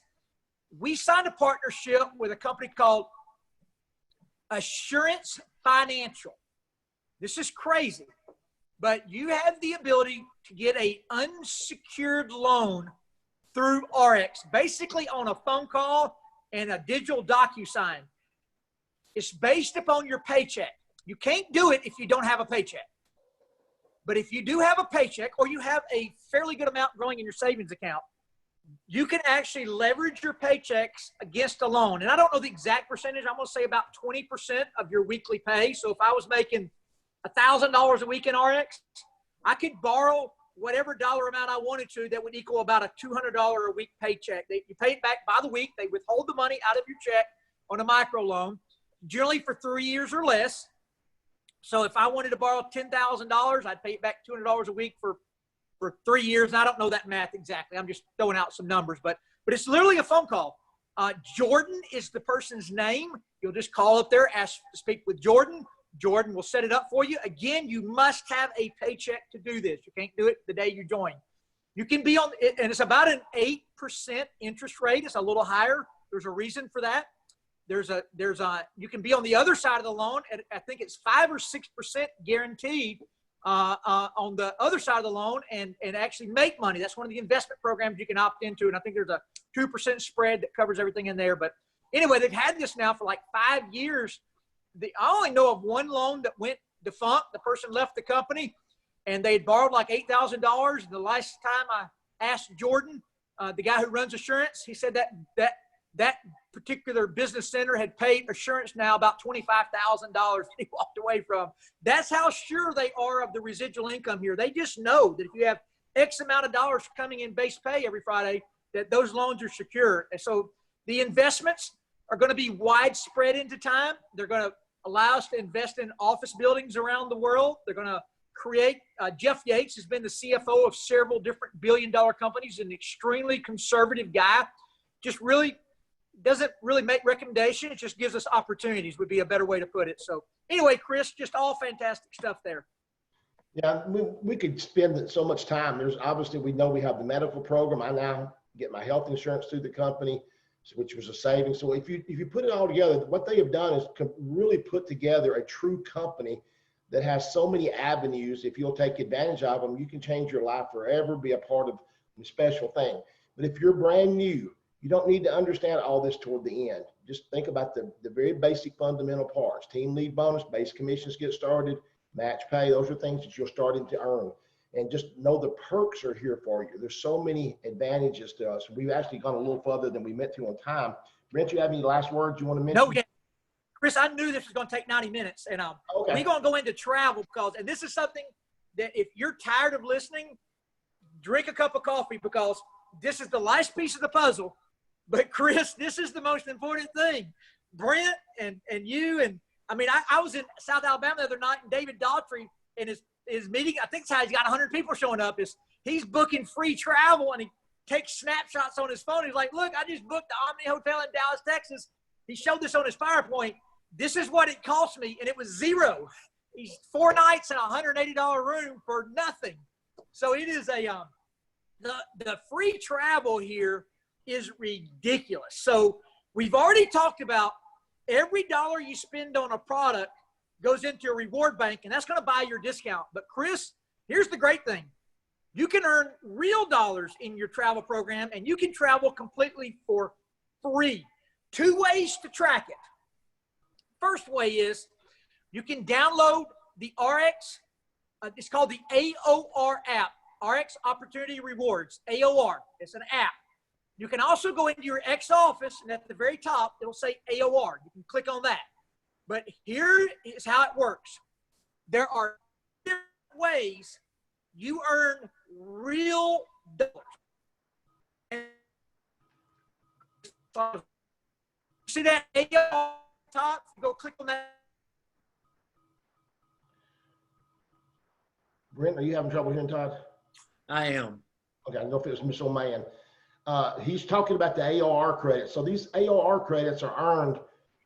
We signed a partnership with a company called Assurance Financial. This is crazy, but you have the ability to get an unsecured loan through RX, basically on a phone call and a digital DocuSign. It's based upon your paycheck. You can't do it if you don't have a paycheck. But if you do have a paycheck or you have a fairly good amount growing in your savings account, you can actually leverage your paychecks against a loan. And I don't know the exact percentage. I'm going to say about 20% of your weekly pay. So if I was making $1,000 a week in RX, I could borrow whatever dollar amount I wanted to that would equal about a $200 a week paycheck. You pay it back by the week. They withhold the money out of your check on a micro loan, generally for 3 years or less. So if I wanted to borrow $10,000, I'd pay it back $200 a week for 3 years. And I don't know that math exactly. I'm just throwing out some numbers, but it's literally a phone call. Jordan is the person's name. You'll just call up there, ask to speak with Jordan. Jordan will set it up for you. Again, you must have a paycheck to do this. You can't do it the day you join. You can be on, and it's about an 8% interest rate. It's a little higher. There's a reason for that. You can be on the other side of the loan, and I think it's 5 or 6% guaranteed on the other side of the loan, and actually make money. That's one of the investment programs you can opt into, and I think there's a 2% spread that covers everything in there. But anyway, they've had this now for like 5 years. I only know of one loan that went defunct. The person left the company, and they had borrowed like $8,000. The last time I asked Jordan, the guy who runs Assurance, he said that particular business center had paid Assurance now about $25,000 that he walked away from. That's how sure they are of the residual income here. They just know that if you have X amount of dollars coming in base pay every Friday, that those loans are secure. And so the investments are going to be widespread into time. They're going to allow us to invest in office buildings around the world. They're going to create, Jeff Yates has been the CFO of several different billion-dollar companies, an extremely conservative guy, just really doesn't really make recommendations, just gives us opportunities would be a better way to put it. So anyway, Chris, just all fantastic stuff there. Yeah, we could spend so much time. There's obviously, we know we have the medical program. I now get my health insurance through the company, which was a savings. So if you put it all together, what they have done is really put together a true company that has so many avenues. If you'll take advantage of them, you can change your life forever, be a part of a special thing. But if you're brand new, you don't need to understand all this toward the end. Just think about the very basic fundamental parts. Team lead bonus, base commissions get started, match pay. Those are things that you're starting to earn. and just know the perks are here for you. There's so many advantages to us. We've actually gone a little further than we meant to on time. Brent, you have any last words you want to mention? No, Chris, I knew this was going to take 90 minutes, and okay. we're going to go into travel and this is something that if you're tired of listening, drink a cup of coffee, because this is the last piece of the puzzle. But Chris, this is the most important thing. Brent and you, and I mean, I was in South Alabama the other night, and David Daughtry in his meeting, I think he's got 100 people showing up. He's booking free travel, and he takes snapshots on his phone. He's like, look, I just booked the Omni Hotel in Dallas, Texas. He showed this on his PowerPoint. This is what it cost me, and it was zero. He's 4 nights in a $180 room for nothing. So it is the free travel here is ridiculous. So we've already talked about every dollar you spend on a product goes into your reward bank, and that's going to buy your discount. But Chris, here's the great thing. You can earn real dollars in your travel program, and you can travel completely for free. 2 ways to track it. First way is you can download the RX. It's called the AOR app, RX Opportunity Rewards, AOR. It's an app. You can also go into your X office, and at the very top, it'll say AOR. You can click on that. But here is how it works. There are different ways you earn real dollars. See that AOR top? Go click on that. Brent, are you having trouble hearing Todd? I am. Okay, I don't know if it was Miss O'Man. He's talking about the AOR credits. So these AOR credits are earned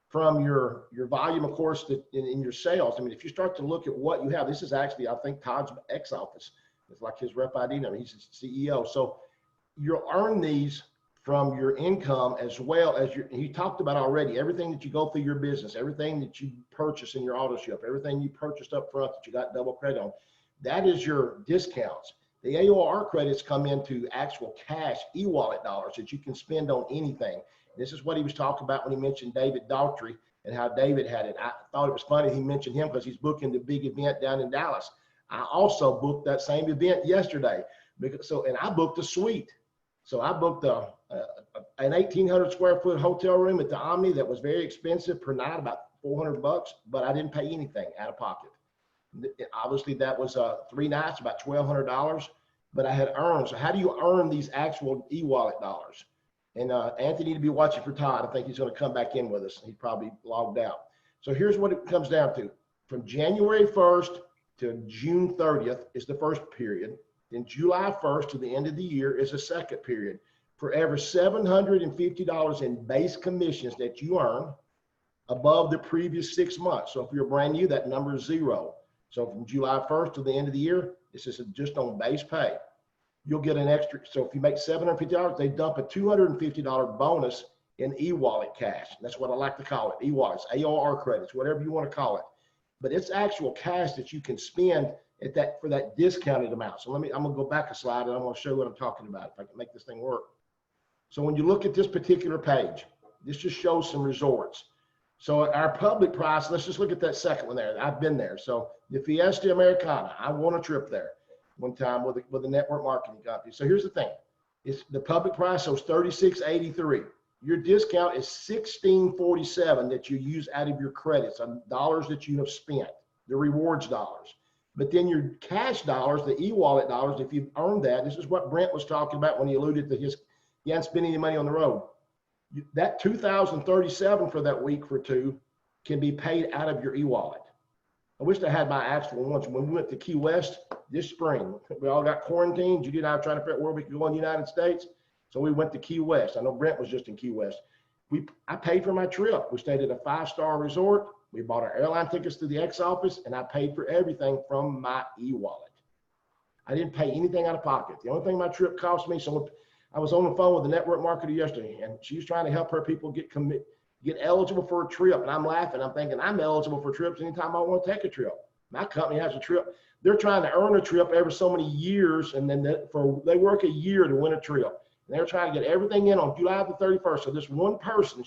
from your volume, of course, in your sales. I mean, if you start to look at what you have, this is actually, I think, Todd's X office. It's like his rep ID number. He's the CEO. So you'll earn these from your income as well as he talked about already, everything that you go through your business, everything that you purchase in your auto shop, everything you purchased up front that you got double credit on, that is your discounts. The AOR credits come into actual cash e-wallet dollars that you can spend on anything. This is what he was talking about when he mentioned David Daughtry and how David had it. I thought it was funny he mentioned him because he's booking the big event down in Dallas. I also booked that same event yesterday, and I booked a suite. So I booked an 1,800 square foot hotel room at the Omni that was very expensive per night, about $400, but I didn't pay anything out of pocket. Obviously, that was 3 nights, about $1,200, but I had earned. So how do you earn these actual e-wallet dollars? And Anthony to be watching for Todd. I think he's going to come back in with us. He's probably logged out. So here's what it comes down to. From January 1st to June 30th is the first period. Then July 1st to the end of the year is the second period. For every $750 in base commissions that you earn above the previous 6 months. So if you're brand new, that number is 0. So from July 1st to the end of the year, this is just on base pay. You'll get an extra. So if you make $750, they dump a $250 bonus in e-wallet cash. That's what I like to call it, e-wallets, AOR credits, whatever you want to call it. But it's actual cash that you can spend at that for that discounted amount. So I'm gonna go back a slide and I'm gonna show you what I'm talking about if I can make this thing work. So when you look at this particular page, this just shows some resorts. So our public price, let's just look at that second one there. I've been there. So the Fiesta Americana, I won a trip there one time with a network marketing company. So here's the thing. It's the public price, so it's $36.83. Your discount is $16.47 that you use out of your credits on dollars that you have spent, the rewards dollars. But then your cash dollars, the e-wallet dollars, if you've earned that, this is what Brent was talking about when he alluded to he hadn't spent any money on the road. That $2,037 for that week for 2 can be paid out of your e-wallet. I wish I had my actual ones. When we went to Key West this spring, we all got quarantined. Judy and I were trying to figure out where we could go in the United States. So we went to Key West. I know Brent was just in Key West. I paid for my trip. We stayed at a 5-star resort. We bought our airline tickets to the X office, and I paid for everything from my e-wallet. I didn't pay anything out of pocket. The only thing my trip cost me, so I was on the phone with the network marketer yesterday, and she was trying to help her people get eligible for a trip. And I'm laughing. I'm thinking I'm eligible for trips anytime I want to take a trip. My company has a trip. They're trying to earn a trip every so many years, and then they work a year to win a trip. And they're trying to get everything in on July the 31st. So this one person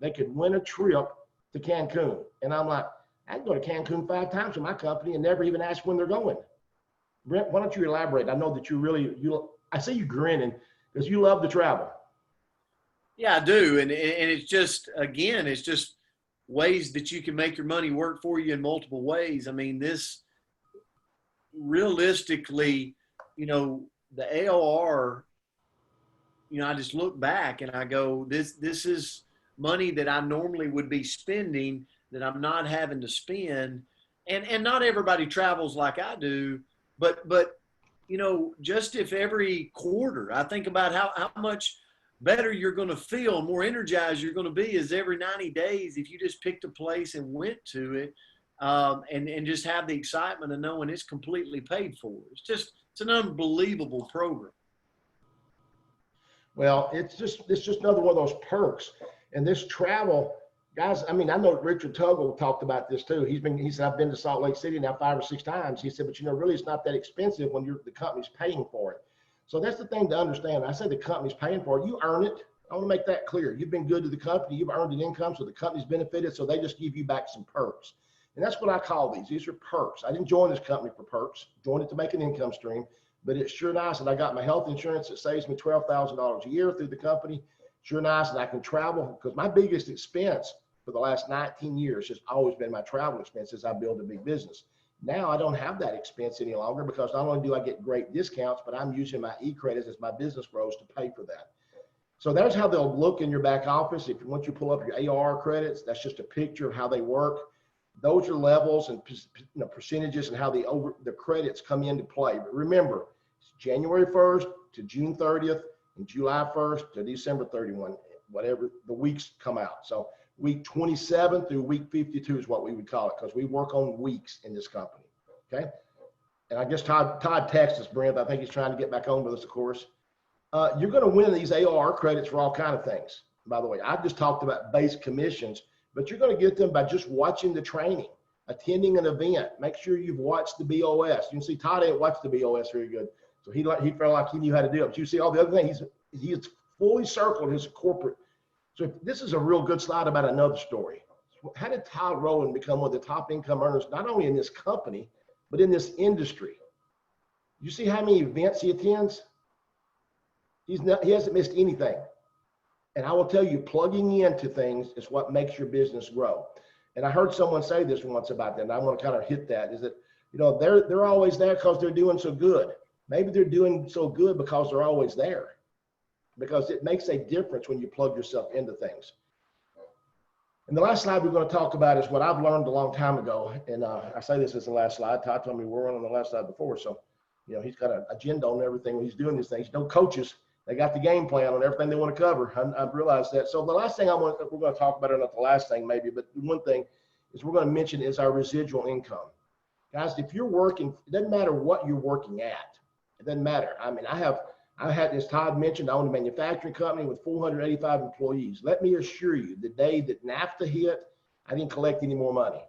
they could win a trip to Cancun. And I'm like, I can go to Cancun 5 times with my company and never even ask when they're going. Brent, why don't you elaborate? I know that I see you grinning because you love to travel. Yeah, I do. And it's just, again, it's just ways that you can make your money work for you in multiple ways. I mean, this realistically, the AOR, I just look back and I go, this is money that I normally would be spending that I'm not having to spend. And not everybody travels like I do, but just if every quarter I think about how much better you're going to feel, more energized you're going to be is every 90 days if you just picked a place and went to it, and just have the excitement of knowing it's completely paid for. It's an unbelievable program. Well, it's just another one of those perks. And this travel, guys, I mean, I know Richard Tuggle talked about this too. He said, I've been to Salt Lake City now 5 or 6 times. He said, but really it's not that expensive when the company's paying for it. So that's the thing to understand. I say the company's paying for it. You earn it. I want to make that clear. You've been good to the company. You've earned an income, so the company's benefited. So they just give you back some perks. And that's what I call these. These are perks. I didn't join this company for perks. Joined it to make an income stream. But it's sure nice that I got my health insurance that saves me $12,000 a year through the company. Sure nice that I can travel, because my biggest expense for the last 19 years has always been my travel expenses. I build a big business. Now I don't have that expense any longer, because not only do I get great discounts, but I'm using my e-credits as my business grows to pay for that. So that's how they'll look in your back office. Once you pull up your AOR credits, that's just a picture of how they work. Those are levels and percentages and how the credits come into play. But remember, it's January 1st to June 30th and July 1st to December 31, whatever the weeks come out. So week 27 through week 52 is what we would call it, because we work on weeks in this company. Okay. And I guess Todd texted us, Brent. I think he's trying to get back on with us, of course. You're going to win these AOR credits for all kinds of things. By the way, I just talked about base commissions, but you're going to get them by just watching the training, attending an event. Make sure you've watched the BOS. You can see Todd ain't watched the BOS very good. So he felt like he knew how to do it. But you see all the other things, he's fully circled his corporate. So this is a real good slide about another story. How did Todd Rowland become one of the top income earners, not only in this company, but in this industry? You see how many events he attends? He hasn't missed anything. And I will tell you, plugging into things is what makes your business grow. And I heard someone say this once about that, and I want to kind of hit that, is that, they're always there because they're doing so good. Maybe they're doing so good because they're always there, because it makes a difference when you plug yourself into things. And the last slide we're going to talk about is what I've learned a long time ago. And I say this as the last slide. Todd told me we're on the last slide before. So, he's got an agenda on everything when he's doing these things. Coaches, they got the game plan on everything they want to cover. I've realized that. So the last thing we're going to talk about, or not the last thing maybe, but one thing is we're going to mention is our residual income. Guys, if you're working, it doesn't matter what you're working at. It doesn't matter. I mean, I had, as Todd mentioned, I own a manufacturing company with 485 employees. Let me assure you, the day that NAFTA hit, I didn't collect any more money.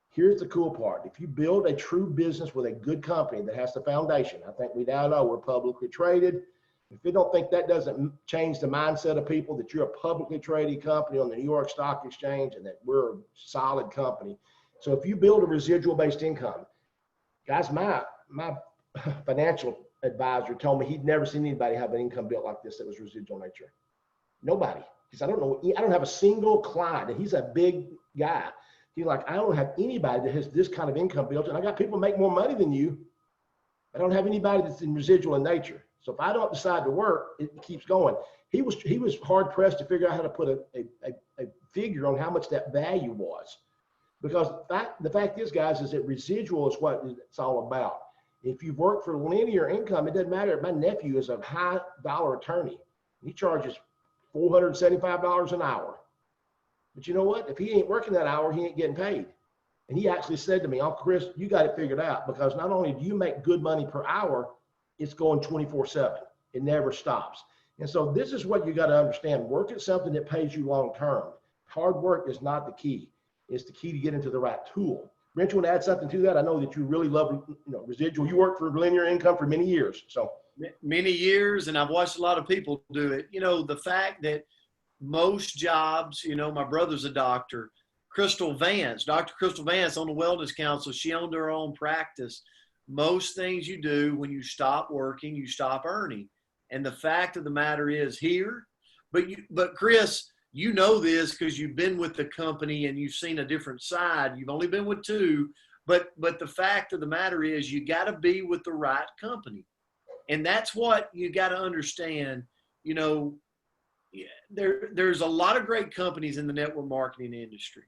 Here's the cool part. If you build a true business with a good company that has the foundation, I think we now know we're publicly traded. If you don't think that doesn't change the mindset of people, that you're a publicly traded company on the New York Stock Exchange and that we're a solid company. So if you build a residual-based income, guys, my financial advisor told me he'd never seen anybody have an income built like this that was residual nature. Nobody. He said, I don't have a single client, and he's a big guy. He's like, I don't have anybody that has this kind of income built, and I got people make more money than you. I don't have anybody that's in residual in nature. So if I don't decide to work, it keeps going. He was hard pressed to figure out how to put a figure on how much that value was, because the fact is, guys, is that residual is what it's all about. If you work for linear income, it doesn't matter. My nephew is a high dollar attorney. He charges $475 an hour. But you know what? If he ain't working that hour, he ain't getting paid. And he actually said to me, Uncle Chris, you got it figured out, because not only do you make good money per hour, it's going 24/7. It never stops. And so this is what you got to understand. Work at something that pays you long term. Hard work is not the key. It's the key to get into the right tool. Brent, you want to add something to that? I know that you really love residual. You worked for linear income for many years. So many years, and I've watched a lot of people do it. The fact that most jobs, my brother's a doctor, Dr. Crystal Vance on the Wellness Council, she owned her own practice. most things you do when you stop working, you stop earning. And the fact of the matter is here, but Chris, you know this because you've been with the company and you've seen a different side. You've only been with two, but the fact of the matter is you got to be with the right company. And that's what you got to understand. You know, there's a lot of great companies in the network marketing industry.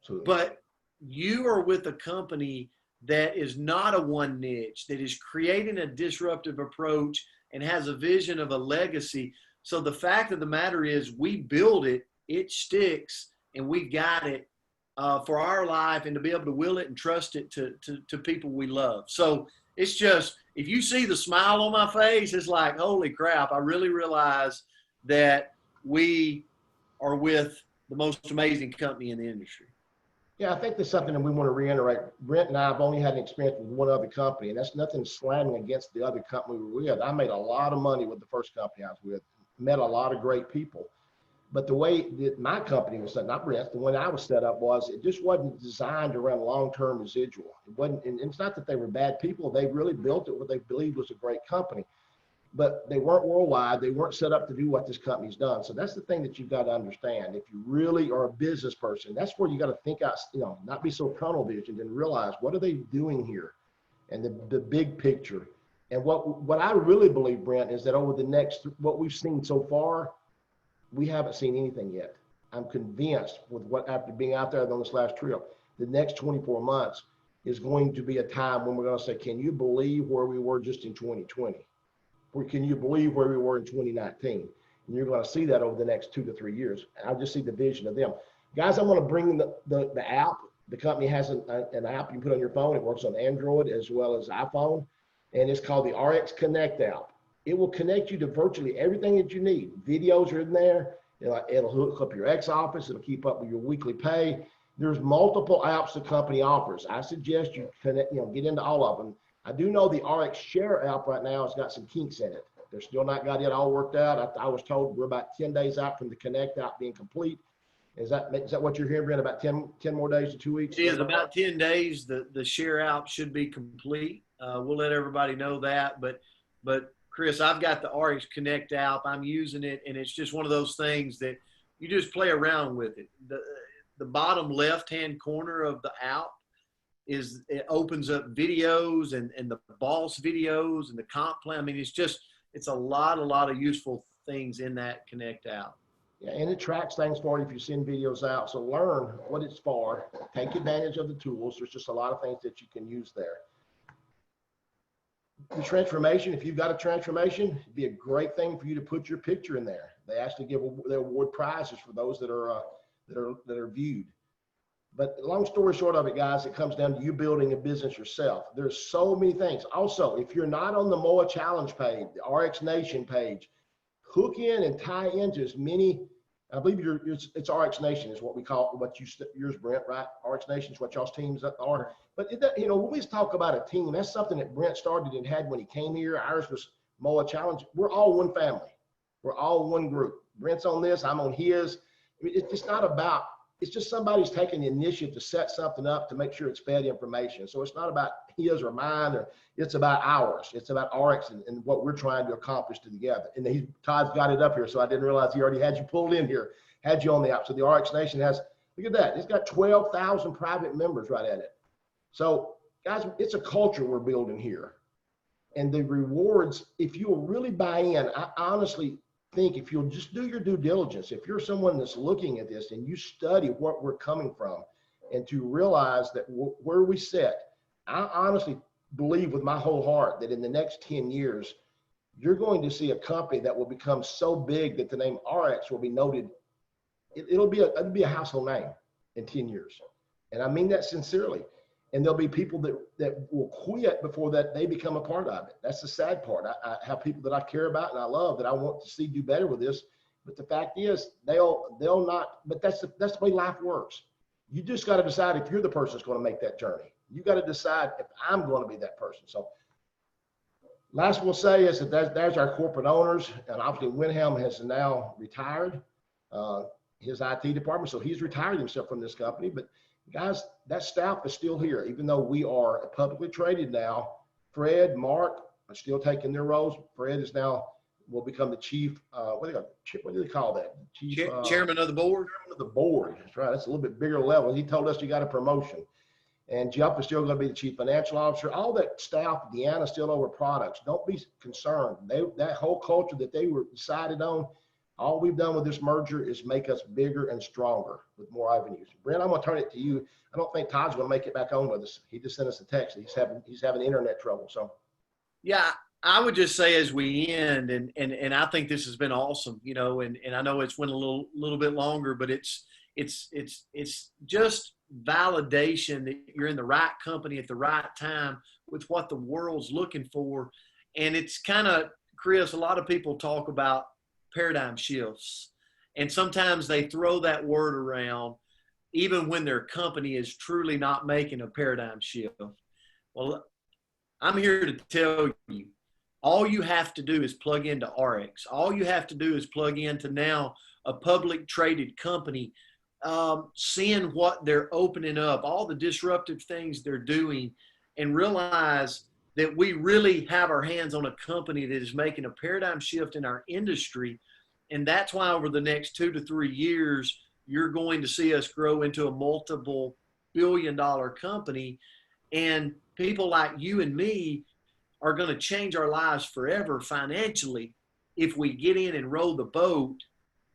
Absolutely. But you are with a company that is not a one niche, that is creating a disruptive approach and has a vision of a legacy. So the fact of the matter is we build it, it sticks, and we got it for our life, and to be able to will it and trust it to people we love. So it's just, if you see the smile on my face, it's like, holy crap, I really realize that we are with the most amazing company in the industry. Yeah, I think there's something that we want to reiterate. Brent and I have only had an experience with one other company, and that's nothing slamming against the other company we were with. I made a lot of money with the first company I was with, met a lot of great people. But the way that my company was set, not Brent's, the one I was set up was, it just wasn't designed around long-term residual. It wasn't, and it's not that they were bad people. They really built it what they believed was a great company. But they weren't worldwide. They weren't set up to do what this company's done. So that's the thing that you've got to understand. If you really are a business person, that's where you got to think out, not be so tunnel visioned and realize, what are they doing here? And the big picture. And what I really believe, Brent, is that over the next, what we've seen so far, we haven't seen anything yet. I'm convinced with what, after being out there on this last trip, the next 24 months is going to be a time when we're going to say, can you believe where we were just in 2020? Or can you believe where we were in 2019? And you're going to see that over the next 2 to 3 years. I just see the vision of them. Guys, I want to bring the app. The company has an app you can put on your phone. It works on Android as well as iPhone. And it's called the RX Connect app. It will connect you to virtually everything that you need. Videos are in there. It'll hook up your X office. It'll keep up with your weekly pay. There's multiple apps the company offers. I suggest you connect, get into all of them. I do know the RX Share app right now has got some kinks in it. They're still not got it all worked out. I was told we're about 10 days out from the Connect app being complete. Is that what you're hearing, Brent? About 10 more days to 2 weeks? It is about 10 days. The Share app should be complete. We'll let everybody know that. But Chris, I've got the RX Connect app. I'm using it, and it's just one of those things that you just play around with it. The bottom left-hand corner of the app it opens up videos and the boss videos and the comp plan. I mean, it's a lot of useful things in that Connect app. Yeah, and it tracks things for you if you send videos out. So learn what it's for. Take advantage of the tools. There's just a lot of things that you can use there. The transformation, if you've got a transformation, it'd be a great thing for you to put your picture in there. They actually give the award prizes for those that are viewed. But long story short of it, guys, it comes down to you building a business yourself. There's so many things. Also, if you're not on the MOA Challenge page, the RX Nation page, hook in and tie into as many. I believe it's RX Nation is what we call yours, Brent, right? RX Nation is what y'all's teams are. But when we talk about a team, that's something that Brent started and had when he came here. Ours was MOA Challenge. We're all one family. We're all one group. Brent's on this. I'm on his. It's just not about. It's just somebody's taking the initiative to set something up to make sure it's fed information. So it's not about his or mine, or it's about ours. It's about RX and what we're trying to accomplish together. And Todd's got it up here, so I didn't realize he already had you pulled in here, had you on the app. So the RX Nation has, look at that. It's got 12,000 private members right at it. So guys, it's a culture we're building here. And the rewards, if you'll really buy in, I honestly think if you'll just do your due diligence, if you're someone that's looking at this and you study what we're coming from and to realize that where we sit, I honestly believe with my whole heart that in the next 10 years, you're going to see a company that will become so big that the name RX will be noted. It'll be a household name in 10 years. And I mean that sincerely. And there'll be people that will quit before that they become a part of it. That's the sad part. I have people that I care about and I love that I want to see do better with this. But the fact is they'll not, but that's the way life works. You just got to decide if you're the person that's going to make that journey. You got to decide if I'm going to be that person. So last we'll say is that there's our corporate owners, and obviously Winham has now retired his IT department. So he's retired himself from this company, but guys, that staff is still here, even though we are publicly traded now. Fred, Mark are still taking their roles. Fred is now will become the chief. What do they call that? Chief Chairman of the board. Chairman of the board. That's right. That's a little bit bigger level. He told us he got a promotion. And Jeff is still going to be the chief financial officer. All that staff, Deanna's still over products. Don't be concerned. That whole culture that they were decided on, all we've done with this merger is make us bigger and stronger with more avenues. Brent, I'm going to turn it to you. I don't think Todd's going to make it back on with us. He just sent us a text. He's having internet trouble. So, yeah, I would just say as we end, and I think this has been awesome, you know, and I know it's went a little bit longer, but it's just validation that you're in the right company at the right time with what the world's looking for. And it's kind of, Chris, a lot of people talk about paradigm shifts, and sometimes they throw that word around even when their company is truly not making a paradigm shift. Well, I'm here to tell you, all you have to do is plug into RX. All you have to do is plug into now a public traded company, seeing what they're opening up, all the disruptive things they're doing, and realize that we really have our hands on a company that is making a paradigm shift in our industry. And that's why over the next 2 to 3 years, you're going to see us grow into a multiple billion-dollar company. And people like you and me are going to change our lives forever financially if we get in and row the boat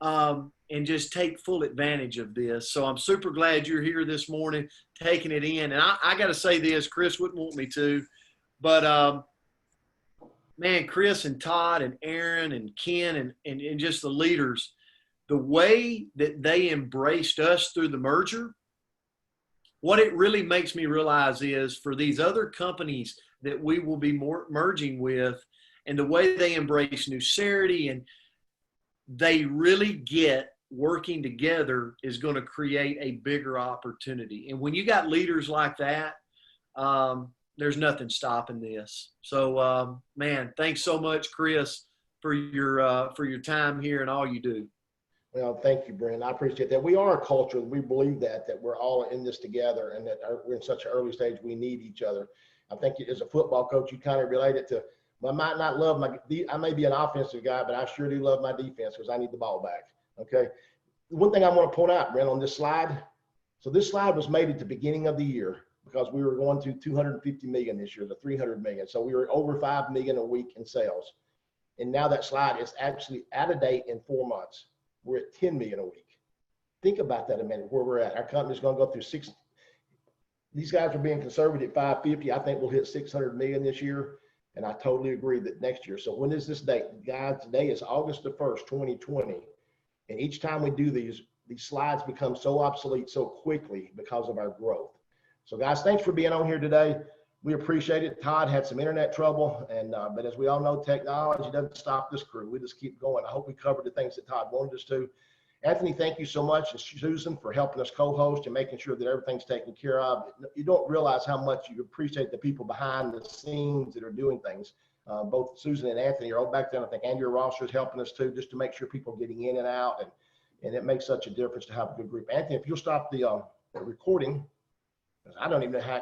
and just take full advantage of this. So I'm super glad you're here this morning, taking it in. And I got to say this, Chris wouldn't want me to, but man, Chris and Todd and Aaron and Ken and just the leaders, the way that they embraced us through the merger, what it really makes me realize is for these other companies that we will be merging with, and the way they embrace Nucerity, and they really get working together is going to create a bigger opportunity. And when you got leaders like that, there's nothing stopping this. So, man, thanks so much, Chris, for your time here and all you do. Well, thank you, Brent. I appreciate that. We are a culture. We believe that we're all in this together, and that we're in such an early stage. We need each other. I think as a football coach, you kind of relate it to, I might not love I may be an offensive guy, but I sure do love my defense because I need the ball back. Okay. One thing I want to point out, Brent, on this slide. So this slide was made at the beginning of the year because we were going to 250 million this year, to 300 million. So we were over 5 million a week in sales. And now that slide is actually out of date in 4 months. We're at 10 million a week. Think about that a minute, where we're at. Our company's going to go through these guys are being conservative at 550. I think we'll hit 600 million this year. And I totally agree that next year. So when is this date? Guys, today is August the 1st, 2020. And each time we do these slides become so obsolete so quickly because of our growth. So guys, thanks for being on here today. We appreciate it. Todd had some internet trouble, but as we all know, technology doesn't stop this crew. We just keep going. I hope we covered the things that Todd wanted us to. Anthony, thank you so much, and Susan for helping us co-host and making sure that everything's taken care of. You don't realize how much you appreciate the people behind the scenes that are doing things. Both Susan and Anthony are all back there. I think Andrea Rosser is helping us too, just to make sure people are getting in and out, and it makes such a difference to have a good group. Anthony, if you'll stop the recording, because I don't even know how